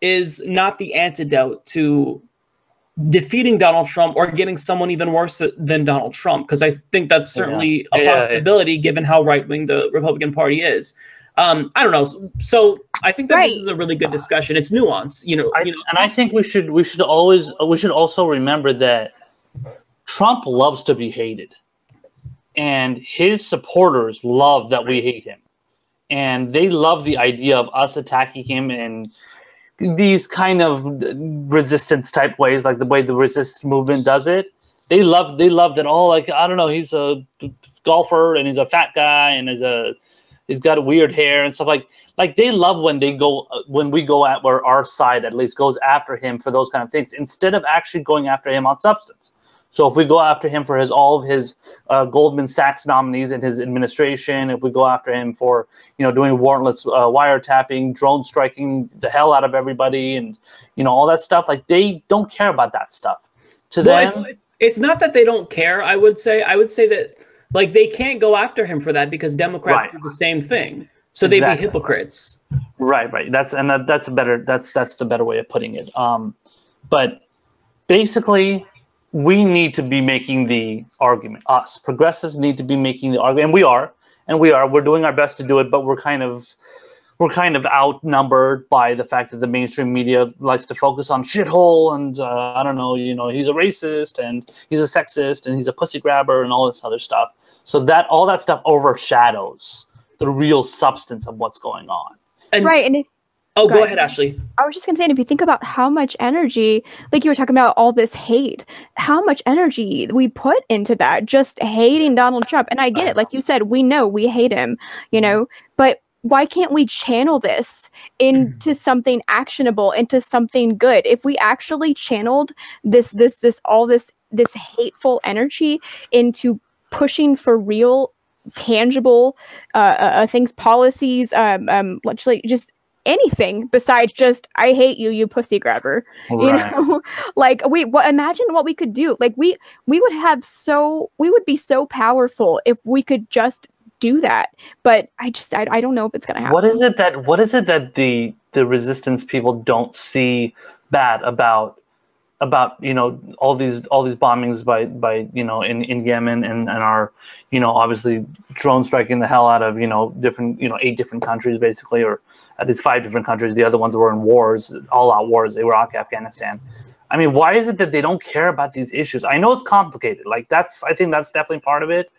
is not the antidote to defeating Donald Trump or getting someone even worse than Donald Trump, because I think that's certainly a possibility given how right-wing the Republican Party is. I don't know. So I think that this is a really good discussion. It's nuanced,
and I think we should also remember that Trump loves to be hated, and his supporters love that we hate him, and they love the idea of us attacking him in these kind of resistance type ways, like the way the resistance movement does it. They love that. Oh, like, I don't know, he's a golfer and he's a fat guy and he's got a weird hair and stuff like they love when we go at where our side at least goes after him for those kind of things, instead of actually going after him on substance. So if we go after him for all of his Goldman Sachs nominees in his administration, if we go after him for doing warrantless wiretapping, drone striking the hell out of everybody, and all that stuff, like, they don't care about that stuff. To them,
it's not that they don't care. I would say that, like, they can't go after him for that because Democrats do the same thing. So they'd be hypocrites.
Right. That's the better way of putting it. But basically, we need to be making the argument. Us progressives need to be making the argument, and we're doing our best to do it, but we're kind of outnumbered by the fact that the mainstream media likes to focus on shithole and I don't know, he's a racist and he's a sexist and he's a pussy grabber and all this other stuff. So that all that stuff overshadows the real substance of what's going on.
Go ahead, Ashley.
I was just going to say, if you think about how much energy, like you were talking about all this hate, how much energy we put into that, just hating Donald Trump. And I get it. Like you said, we know we hate him, but why can't we channel this into something actionable, into something good? If we actually channeled this hateful energy into pushing for real, tangible things, policies, literally just anything besides just I hate you, you pussy grabber. Like imagine what we could do. Like we would be so powerful if we could just do that. But I don't know if it's gonna happen.
What is it that the resistance people don't see bad about all these bombings by in Yemen and our obviously drone striking the hell out of different 8 different countries basically, or at least 5 different countries. The other ones were in wars, all-out wars, Iraq, Afghanistan. I mean, why is it that they don't care about these issues? I know it's complicated. Like I think that's definitely part of it.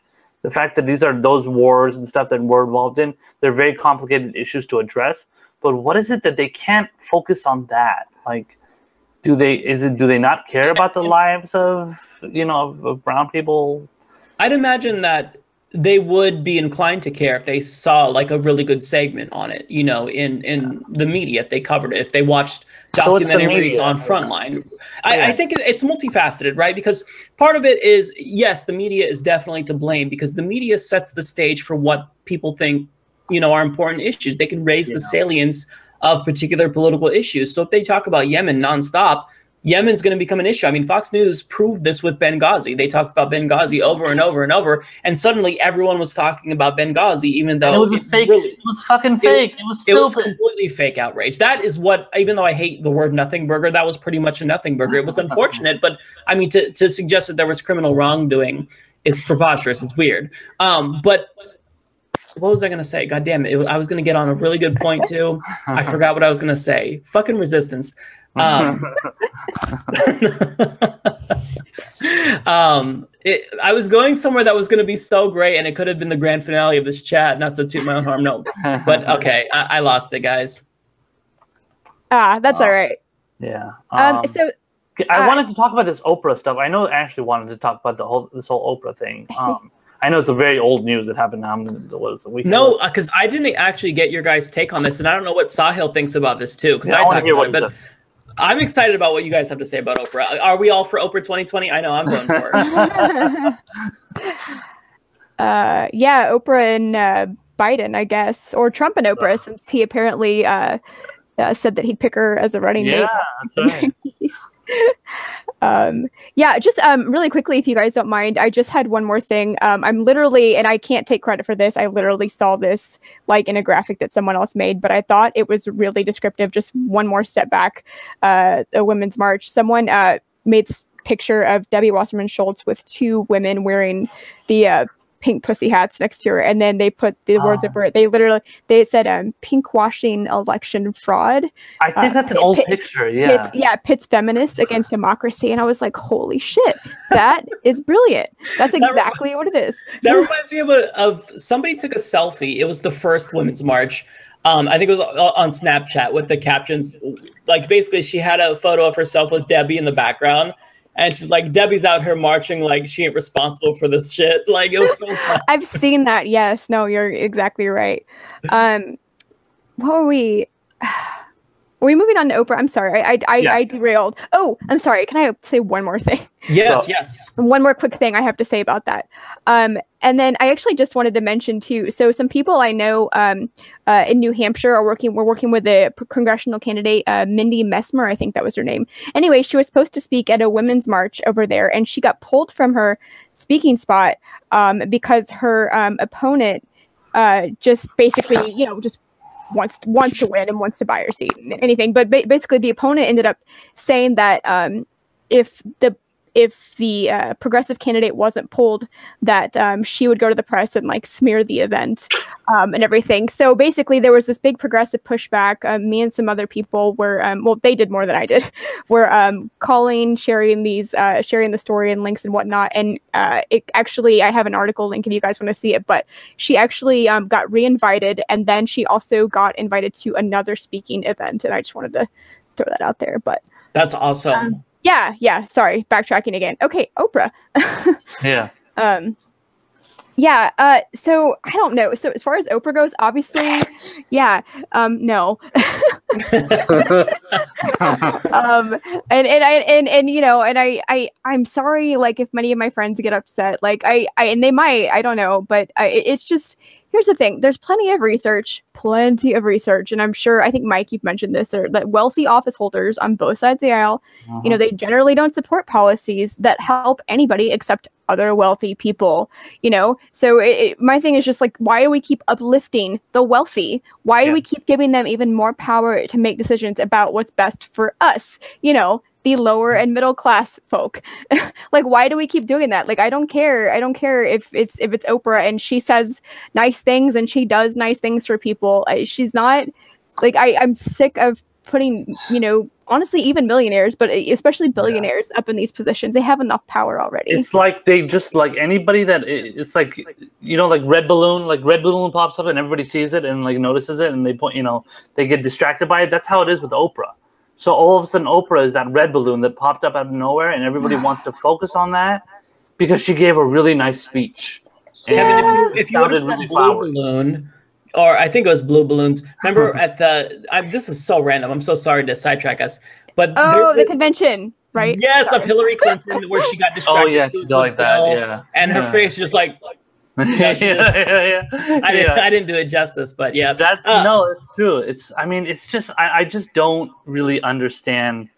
The fact that these are those wars and stuff that we're involved in, they're very complicated issues to address. But what is it that they can't focus on that? Like, do they not care about the lives of of brown people?
I'd imagine that they would be inclined to care if they saw like a really good segment on it, in the media, if they covered it, if they watched documentaries on Frontline. I think it's multifaceted, right? Because part of it is, yes, the media is definitely to blame because the media sets the stage for what people think, are important issues. They can raise the salience of particular political issues. So if they talk about Yemen nonstop, Yemen's going to become an issue. I mean, Fox News proved this with Benghazi. They talked about Benghazi over and over and over, and suddenly everyone was talking about Benghazi, even though
it was it was fucking fake. It was stupid.
It was completely fake outrage. That is what, even though I hate the word nothing burger, that was pretty much a nothing burger. It was unfortunate, but I mean, to suggest that there was criminal wrongdoing is preposterous. It's weird. But what was I going to say? God damn it. I was going to get on a really good point too. I forgot what I was going to say. Fucking resistance. I was going somewhere that was going to be so great, and it could have been the grand finale of this chat. Not to toot my own horn, no. But okay, I lost it, guys.
That's all right.
Yeah.
So
I wanted to talk about this Oprah stuff. I know Ashley wanted to talk about this whole Oprah thing. I know it's a very old news that happened now. A week ago.
Because I didn't actually get your guys' take on this, and I don't know what Sahil thinks about this too. Because
I
talked about it, but I'm excited about what you guys have to say about Oprah. Are we all for Oprah 2020? I know I'm going for it.
Yeah, Oprah and Biden, I guess, or Trump and Oprah, since he apparently said that he'd pick her as a running mate.
Yeah, that's right.
Yeah, just really quickly, if you guys don't mind, I just had one more thing. I'm literally, and I can't take credit for this, I literally saw this like in a graphic that someone else made, but I thought it was really descriptive. Just one more step back, a women's march. Someone made this picture of Debbie Wasserman Schultz with two women wearing the pink pussy hats next to her, and then they put the words over it. They said pink washing election fraud.
I think that's an old picture.
Pits feminists against democracy, and I was like, holy shit, that is brilliant. That's exactly what it is.
That reminds me of somebody took a selfie. It was the first women's march. I think it was on Snapchat with the captions, like basically she had a photo of herself with Debbie in the background. And she's like, Debbie's out here marching like she ain't responsible for this shit. Like, it was so fun.
I've seen that. Yes. No, you're exactly right. What were we? Were we moving on to Oprah? I'm sorry. I derailed. Oh, I'm sorry. Can I say one more thing?
Yes.
One more quick thing I have to say about that. And then I actually just wanted to mention too. So some people I know in New Hampshire are working with a congressional candidate, Mindy Messmer, I think that was her name. Anyway, she was supposed to speak at a women's march over there, and she got pulled from her speaking spot because her opponent just basically, just wants to win and wants to buy her seat, anything. But basically, the opponent ended up saying that if the progressive candidate wasn't pulled, that she would go to the press and like smear the event and everything. So basically, there was this big progressive pushback. Me and some other people were, they did more than I did. Were calling, sharing the story and links and whatnot. And it actually, I have an article link if you guys want to see it. But she actually got re-invited, and then she also got invited to another speaking event. And I just wanted to throw that out there. But
that's awesome.
Yeah. Sorry, backtracking again. Okay, Oprah.
Yeah.
So I don't know. So as far as Oprah goes, obviously, no. I'm sorry, like, if many of my friends get upset, like and they might, I don't know, but it's just, here's the thing. There's plenty of research, and I'm sure, I think, Mike, you've mentioned this, that wealthy office holders on both sides of the aisle, they generally don't support policies that help anybody except other wealthy people, So my thing is just like, why do we keep uplifting the wealthy? Why do we keep giving them even more power to make decisions about what's best for us? The lower and middle class folk. Like, why do we keep doing that? Like, I don't care if it's Oprah and she says nice things and she does nice things for people. She's not, like, I'm sick of putting, honestly, even millionaires, but especially billionaires up in these positions, they have enough power already.
It's like they just like anybody that it's like, you know, like Red Balloon pops up and everybody sees it and like notices it and they point, you know, they get distracted by it. That's how it is with Oprah. So all of a sudden Oprah is that red balloon that popped up out of nowhere and everybody wants to focus on that because she gave a really nice speech.
Kevin, if you would have said really blue balloon, or I think it was blue balloons. Remember at this is so random. I'm so sorry to sidetrack us, but
the convention, right?
Yes, of Hillary Clinton, where she got distracted.
Oh yeah, she's like that. Yeah,
and her face just like. You know, I didn't do it justice, but yeah,
that's no, it's true. I mean, it's just I just don't really understand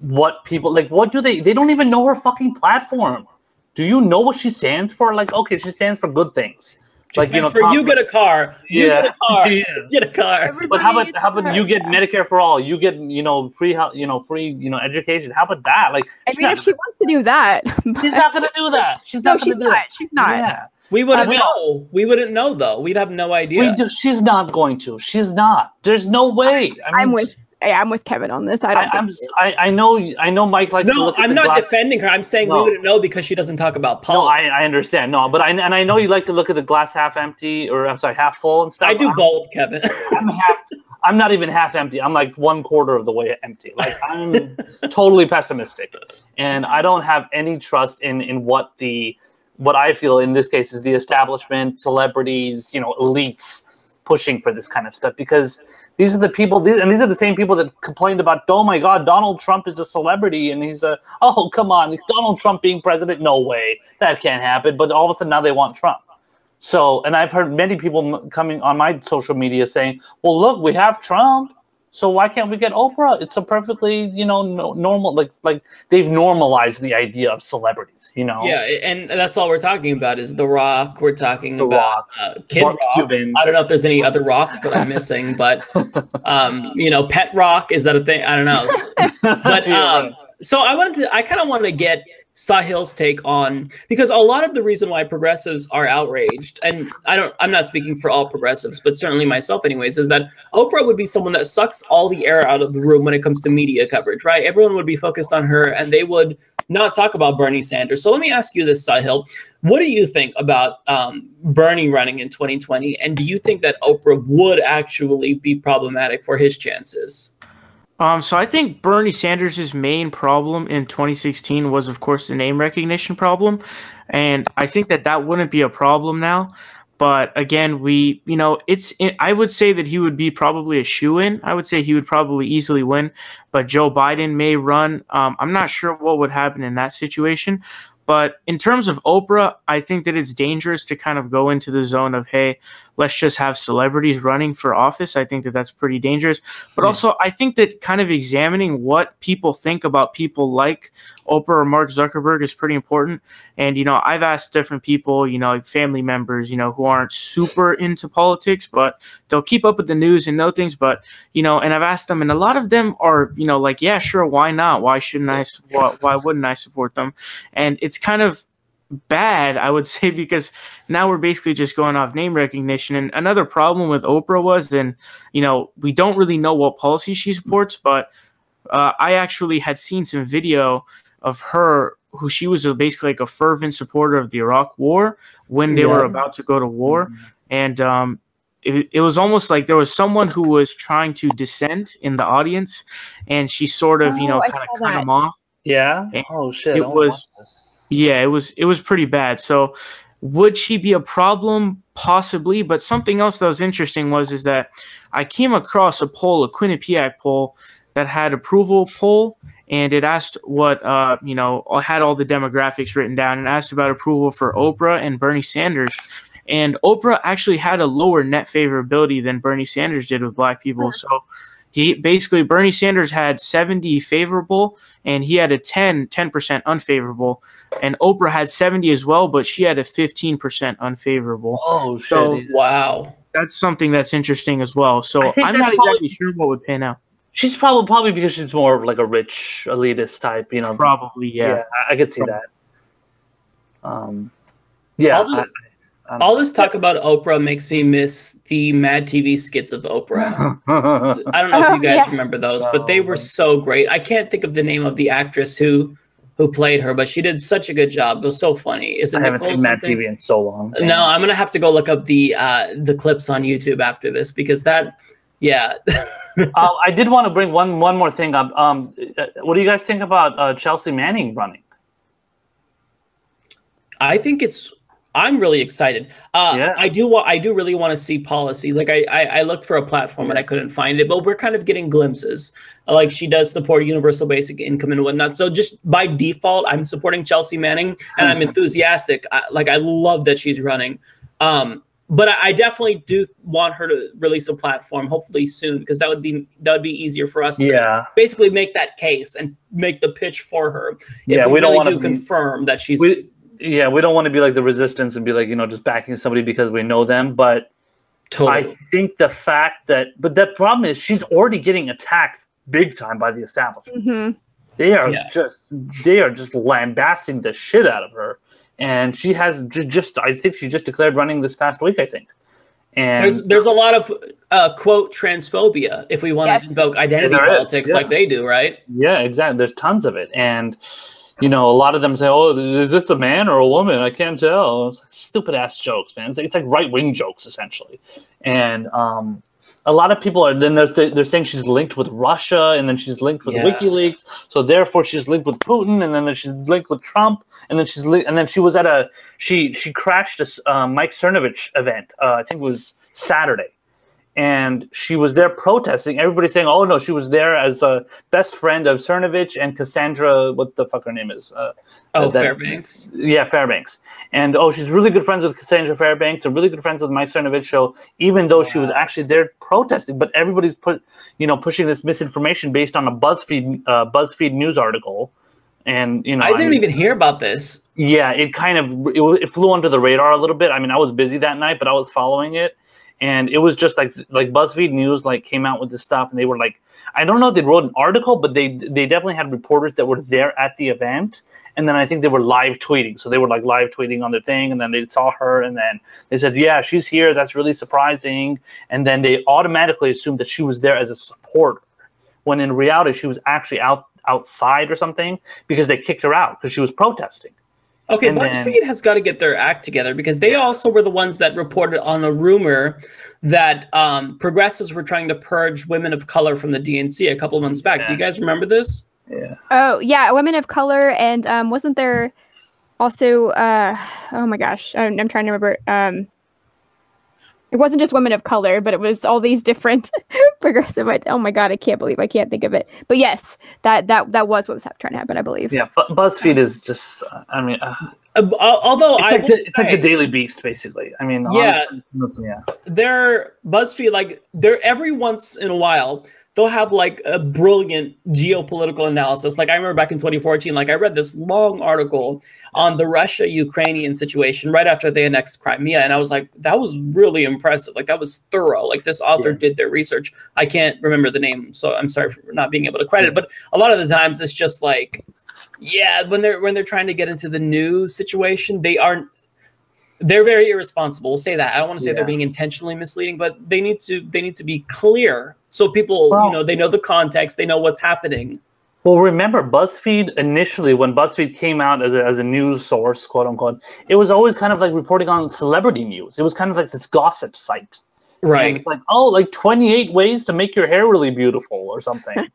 what people like. What do they don't even know her fucking platform. Do you know what she stands for? Like, okay, she stands for good things.
Like, you know, you get a car. You get a car. Get a car.
But how about you get Medicare for all? You get, you know, free health, you know, free, you know, education. How about that? Like,
I mean, if she wants to do that,
she's not gonna do that. She's not gonna do that.
She's not.
Yeah.
We wouldn't know. We wouldn't know though. We'd have no idea.
She's not going to. She's not. There's no way.
I'm with Kevin on this.
I know Mike likes to look at
I'm not defending her. I'm saying we wouldn't know because she doesn't talk about politics.
No, I understand. No, but I know you like to look at the glass half empty, or I'm sorry, half full and stuff.
I do both, Kevin.
I'm not even half empty. I'm like 1/4 of the way empty. Like, I'm totally pessimistic, and I don't have any trust in what I feel in this case is the establishment, celebrities, you know, elites pushing for this kind of stuff, because these are the people, and these are the same people that complained about, oh my God, Donald Trump is a celebrity, and oh, come on, Donald Trump being president? No way, that can't happen. But all of a sudden now they want Trump. So, and I've heard many people coming on my social media saying, well, look, we have Trump, so why can't we get Oprah? It's a perfectly, you know, normal, like they've normalized the idea of celebrities. You know?
Yeah, and that's all we're talking about is The Rock. We're talking about Kid Rock.
Cuban.
I don't know if there's any other rocks that I'm missing, but you know, Pet Rock, is that a thing? I don't know. But so I kind of want to get Sahil's take on, because a lot of the reason why progressives are outraged, and I'm not speaking for all progressives, but certainly myself anyways, is that Oprah would be someone that sucks all the air out of the room when it comes to media coverage, right? Everyone would be focused on her and they would not talk about Bernie Sanders. So let me ask you this, Sahil. What do you think about Bernie running in 2020? And do you think that Oprah would actually be problematic for his chances?
So I think Bernie Sanders' main problem in 2016 was, of course, the name recognition problem. And I think that wouldn't be a problem now. But again, I would say that he would be probably a shoo-in. I would say he would probably easily win, but Joe Biden may run. I'm not sure what would happen in that situation. But in terms of Oprah, I think that it's dangerous to kind of go into the zone of, hey, let's just have celebrities running for office. I think that that's pretty dangerous. But also, I think that kind of examining what people think about people like Oprah or Mark Zuckerberg is pretty important. And, you know, I've asked different people, you know, family members, you know, who aren't super into politics, but they'll keep up with the news and know things. But, you know, and I've asked them, and a lot of them are, you know, like, yeah, sure, why not? Why wouldn't I support them? And it's kind of bad, I would say, because now we're basically just going off name recognition. And another problem with Oprah was, then, you know, we don't really know what policy she supports, but I actually had seen some video of her, who she was basically like a fervent supporter of the Iraq War when they were about to go to war. And it was almost like there was someone who was trying to dissent in the audience, and she sort of, you know, kind of cut him off.
Yeah.
And
oh shit.
It was pretty bad. So would she be a problem? Possibly. But something else that was interesting is that I came across a poll, a Quinnipiac poll, that had approval poll, and it asked what, you know, had all the demographics written down, and asked about approval for Oprah and Bernie Sanders. And Oprah actually had a lower net favorability than Bernie Sanders did with black people. So Bernie Sanders had 70 favorable, and he had a 10% unfavorable. And Oprah had 70 as well, but she had a 15% unfavorable.
Oh, shit.
So, wow.
That's something that's interesting as well. So I'm not exactly sure what would pan out.
She's probably because she's more like a rich elitist type, you know.
Probably, yeah.
I could see that. Yeah,
All this talk about Oprah makes me miss the Mad TV skits of Oprah. I don't know if you guys remember those, but they were so great. I can't think of the name of the actress who played her, but she did such a good job. It was so funny. Is it
I haven't seen Mad TV in so long.
No, I'm gonna have to go look up the clips on YouTube after this, because that, yeah.
I did want to bring one more thing up. What do you guys think about Chelsea Manning running?
I'm really excited. I do really want to see policies. Like I looked for a platform and I couldn't find it, but we're kind of getting glimpses. Like, she does support universal basic income and whatnot. So just by default, I'm supporting Chelsea Manning, and I'm enthusiastic. I love that she's running. But I definitely do want her to release a platform, hopefully soon, because that would be easier for us to basically make that case and make the pitch for her. If we don't want to confirm that she's.
We don't want to be like the resistance and be like, just backing somebody because we know them. But I think the fact that, but the problem is she's already getting attacked big time by the establishment.
Mm-hmm.
They are just lambasting the shit out of her. And she has I think she just declared running this past week, I think. And
there's a lot of quote transphobia, if we want to invoke identity politics like they do, right?
Yeah, exactly. There's tons of it. And a lot of them say, "Oh, is this a man or a woman? I can't tell." It's like stupid ass jokes, man. It's like right wing jokes essentially. And a lot of people are then they're saying she's linked with Russia, and then she's linked with WikiLeaks, so therefore she's linked with Putin, and then she's linked with Trump, and then she was at she crashed a Mike Cernovich event. I think it was Saturday. And she was there protesting. Everybody's saying, "Oh no, she was there as a best friend of Cernovich and Cassandra, what the fuck her name is?"
Fairbanks.
Yeah, Fairbanks. And she's really good friends with Cassandra Fairbanks, and really good friends with Mike Cernovich. So even though she was actually there protesting, but everybody's pushing this misinformation based on a BuzzFeed news article. And
I didn't even hear about this.
Yeah, it flew under the radar a little bit. I mean, I was busy that night, but I was following it. And it was just like BuzzFeed News came out with this stuff, and they were like, I don't know if they wrote an article, but they definitely had reporters that were there at the event, and then I think they were live tweeting. So they were live tweeting on their thing, and then they saw her, and then they said, "Yeah, she's here. That's really surprising." And then they automatically assumed that she was there as a supporter, when in reality she was actually outside or something, because they kicked her out because she was protesting.
Okay, BuzzFeed has got to get their act together, because they also were the ones that reported on a rumor that progressives were trying to purge women of color from the DNC a couple of months back. Do you guys remember this?
Yeah.
Oh, yeah, women of color, and wasn't there also, oh my gosh, I'm trying to remember, it wasn't just women of color, but it was all these different progressive. Oh my god, I can't believe I can't think of it. But yes, that was what was trying to happen, I believe.
Yeah, but BuzzFeed is just. I mean,
although
it's like the Daily Beast, basically. I mean, honestly,
they're BuzzFeed. They're every once in a while they'll have a brilliant geopolitical analysis. I remember back in 2014, I read this long article on the Russia-Ukrainian situation right after they annexed Crimea, and I was like, that was really impressive. That was thorough. This author did their research. I can't remember the name, so I'm sorry for not being able to credit it. But a lot of the times it's just when they're trying to get into the news situation, they're very irresponsible. We'll say that. I don't want to say they're being intentionally misleading, but they need to be clear, so people, they know the context, they know what's happening.
Well, remember BuzzFeed initially, when BuzzFeed came out as a news source, quote unquote, it was always kind of reporting on celebrity news. It was kind of this gossip site.
Right.
And it's 28 ways to make your hair really beautiful or something.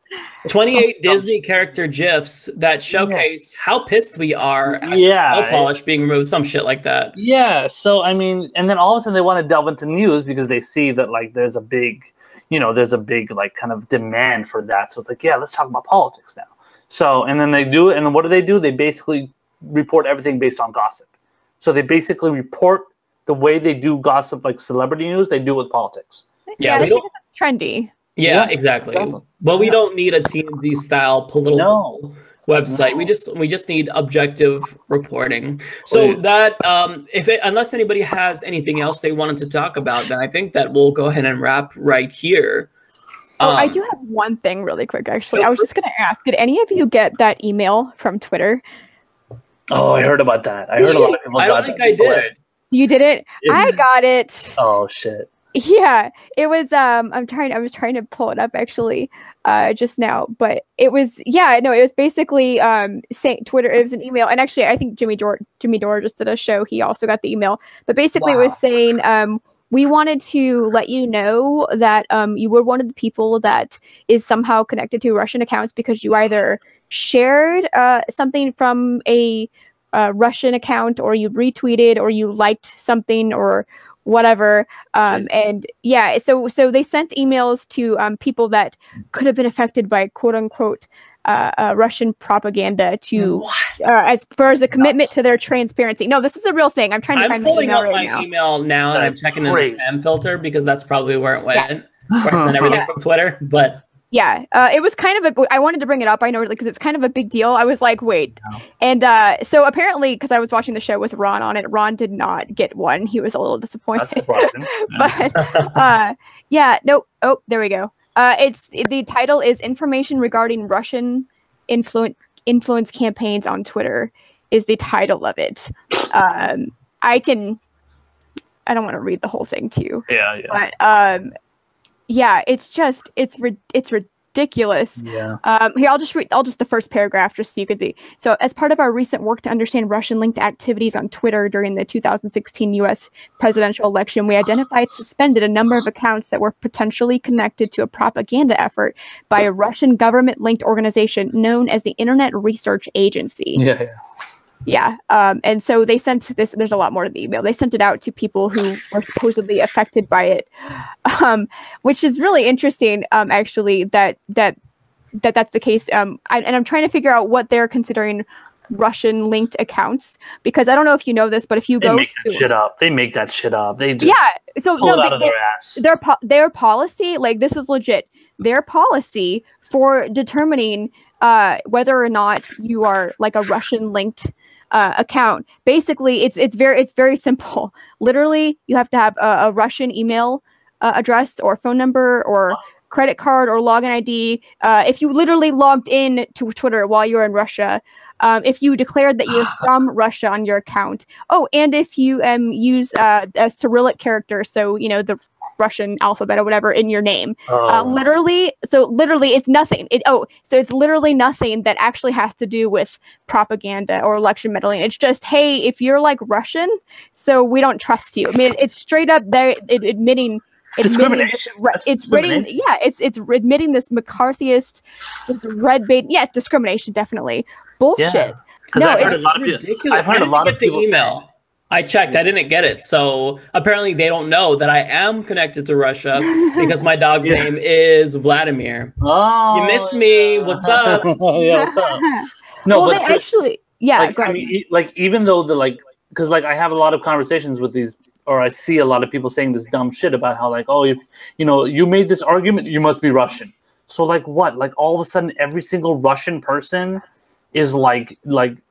28 Disney character GIFs that showcase how pissed we are at nail polish being removed, some shit like that.
Yeah. So, I mean, and then all of a sudden they want to delve into news because they see that there's a big, kind of demand for that. So it's let's talk about politics now. So, and then they do it. And then what do? They basically report everything based on gossip. So they basically report the way they do gossip, celebrity news, they do it with politics.
Yeah, because it's trendy.
Yeah, exactly. But we don't need a TMZ style political website. No. We just need objective reporting. So that unless anybody has anything else they wanted to talk about, then I think that we'll go ahead and wrap right here.
I do have one thing really quick, actually. I was just going to ask, did any of you get that email from Twitter?
Oh, I heard about that. I heard a lot of people.
I don't think I did.
You did it? I got it.
Oh shit.
Yeah, it was I was trying to pull it up actually just now, but it was it was basically saying Twitter, it was an email, and actually I think Jimmy Dore just did a show, he also got the email, but basically it was saying we wanted to let you know that you were one of the people that is somehow connected to Russian accounts because you either shared something from a Russian account, or you retweeted, or you liked something, or whatever. And yeah, so they sent emails to people that could have been affected by quote unquote Russian propaganda to as far as a commitment to their transparency. No, this is a real thing. I'm trying to find my email right now.
Email now, and I'm checking in the spam filter because that's probably where it went. Where I sent everything from Twitter, but.
Yeah, it was kind of I wanted to bring it up, I know, because it's kind of a big deal. I was like, wait. And so apparently, because I was watching the show with Ron on it, Ron did not get one. He was a little disappointed. That's surprising. But there we go. The title is Information Regarding Russian Influence Campaigns on Twitter is the title of it. I don't want to read the whole thing to you.
Yeah.
But yeah, it's ridiculous.
Yeah.
Here, I'll just read the first paragraph just so you can see. So, as part of our recent work to understand Russian-linked activities on Twitter during the 2016 U.S. presidential election, we identified suspended a number of accounts that were potentially connected to a propaganda effort by a Russian government-linked organization known as the Internet Research Agency.
Yeah.
Yeah. And so they sent this, there's a lot more to the email. They sent it out to people who were supposedly affected by it, which is really interesting, actually, that's the case. And I'm trying to figure out what they're considering Russian linked accounts, because I don't know if you know this, but if you go
make that shit up. They make that shit up. They just
so
pull it out of their ass.
Their policy, like, this is legit. Their policy for determining whether or not you are like a Russian linked account. Basically, it's very simple. Literally, you have to have a Russian email address or phone number or credit card or login ID. If you literally logged in to Twitter while you're in Russia, if you declared that you're from Russia on your account. Oh, and if you use a Cyrillic character, so the Russian alphabet or whatever in your name. Literally, it's nothing. It's literally nothing that actually has to do with propaganda or election meddling. It's just, hey, if you're like Russian, so we don't trust you. I mean, it's straight up there admitting
discrimination.
It's admitting this McCarthyist, this red bait. Yeah, discrimination, definitely. Bullshit.
Yeah.
No, it's ridiculous. I've heard a lot of people email. I checked. I didn't get it. So apparently they don't know that I am connected to Russia because my dog's name is Vladimir.
Oh,
you missed me. What's up?
Yeah, what's up? No,
well, but they actually,
like, I mean, like, even though because I have a lot of conversations with these, or I see a lot of people saying this dumb shit about how, like, oh, if you made this argument, you must be Russian. So like what? Like all of a sudden, every single Russian person is like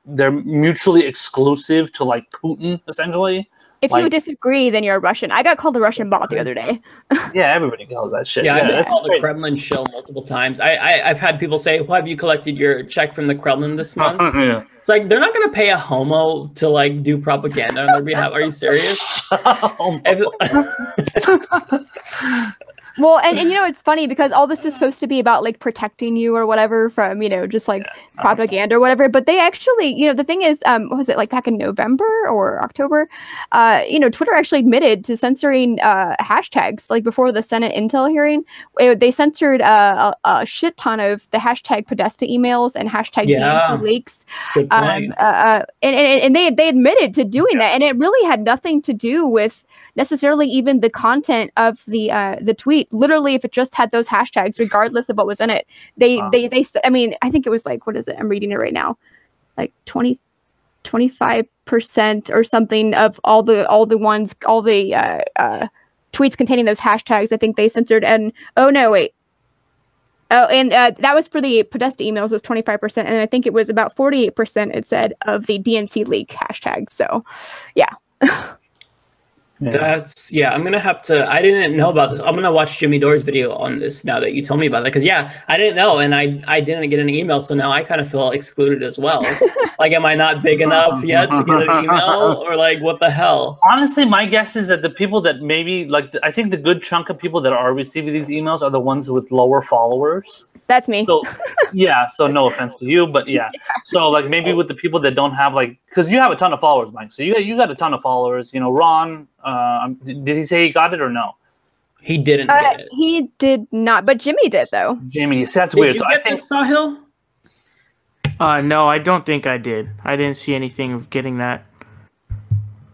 they're mutually exclusive to like Putin, essentially.
If you disagree, then you're a Russian. I got called a Russian bot the other day.
Yeah, everybody calls that shit.
Yeah, I've been called the Kremlin shill multiple times. I've had people say, "Well, have you collected your check from the Kremlin this month?"
Yeah.
It's like, they're not going to pay a homo to like do propaganda on their behalf. Are you serious?
Well, and it's funny because all this is supposed to be about like protecting you or whatever from, just like propaganda or whatever. But they actually, the thing is, what was it, like back in November or October? Twitter actually admitted to censoring hashtags like before the Senate Intel hearing. They censored a shit ton of the hashtag Podesta emails and hashtag DNC leaks.
Good point.
And they admitted to doing that. And it really had nothing to do with necessarily even the content of the tweet. Literally, if it just had those hashtags, regardless of what was in it, they I mean, I think it was like, what is it? I'm reading it right now, like 25% or something of all the tweets containing those hashtags. I think they censored. And that was for the Podesta emails, was 25%, and I think it was about 48%. It said of the DNC leak hashtags. So, yeah.
Yeah. I'm gonna have to. I didn't know about this. I'm gonna watch Jimmy Dore's video on this now that you told me about it. Because I didn't know, and I didn't get an email, so now I kind of feel excluded as well. Like, am I not big enough yet to get an email, or like what the hell?
Honestly, my guess is that the people that maybe like, I think the good chunk of people that are receiving these emails are the ones with lower followers.
That's me.
So so no offense to you, but so like maybe with the people that don't have, like, because you have a ton of followers, Mike. So you got a ton of followers. You know, Ron. Did he say he got it or no?
He didn't get it.
He did not, but Jimmy did though.
Jimmy, so that's weird.
Did you get this, Sahil?
No, I don't think I did. I didn't see anything of getting that.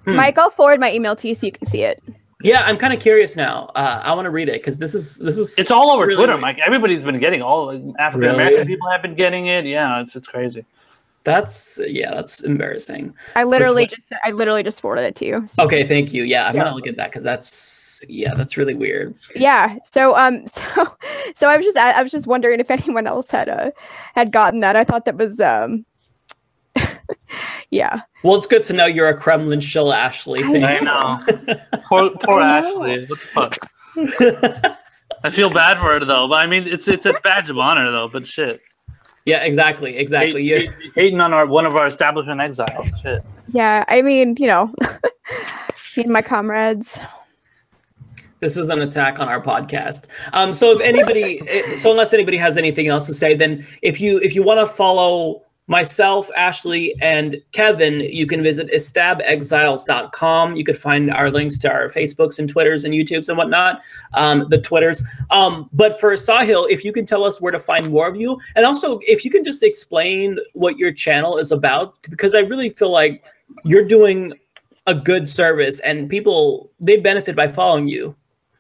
Mike, I'll forward my email to you so you can see it.
Yeah, I'm kind of curious now. I want to read it because this is.
It's all over
really
Twitter,
weird.
Mike. Everybody's been getting African American people have been getting it. Yeah, it's crazy.
That's embarrassing.
I literally just forwarded it to you. So.
Okay, thank you. Yeah, I'm gonna look at that because that's really weird.
Yeah. So so I was just wondering if anyone else had gotten that. I thought that was yeah.
Well, it's good to know you're a Kremlin shill, Ashley.
I know. Poor Ashley. What the fuck? I feel bad for her though. But I mean, it's a badge of honor though. But shit.
Yeah, exactly.
Hating on one of our establishment exiles. Shit.
Yeah, I mean, you know, me and my comrades.
This is an attack on our podcast. So unless anybody has anything else to say, then if you want to follow myself, Ashley, and Kevin, you can visit estabexiles.com. You could find our links to our Facebooks and Twitters and YouTubes and whatnot, the Twitters. But for Sahil, if you can tell us where to find more of you, and also if you can just explain what your channel is about, because I really feel like you're doing a good service and people, they benefit by following you.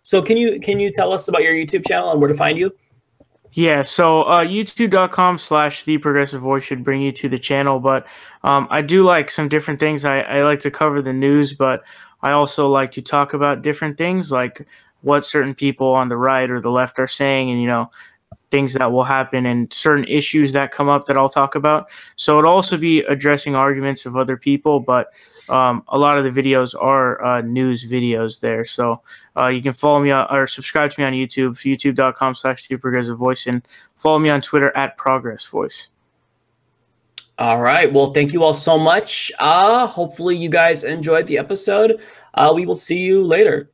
So can you tell us about your YouTube channel and where to find you?
Yeah, so youtube.com/theprogressivevoice should bring you to the channel, but I do like some different things. I like to cover the news, but I also like to talk about different things, like what certain people on the right or the left are saying, and, you know, things that will happen and certain issues that come up that I'll talk about. So it'll also be addressing arguments of other people, but a lot of the videos are news videos there. So you can follow me or subscribe to me on YouTube, youtube.com/theprogressivevoice, and follow me on Twitter @progressvoice.
All right. Well, thank you all so much. Hopefully you guys enjoyed the episode. We will see you later.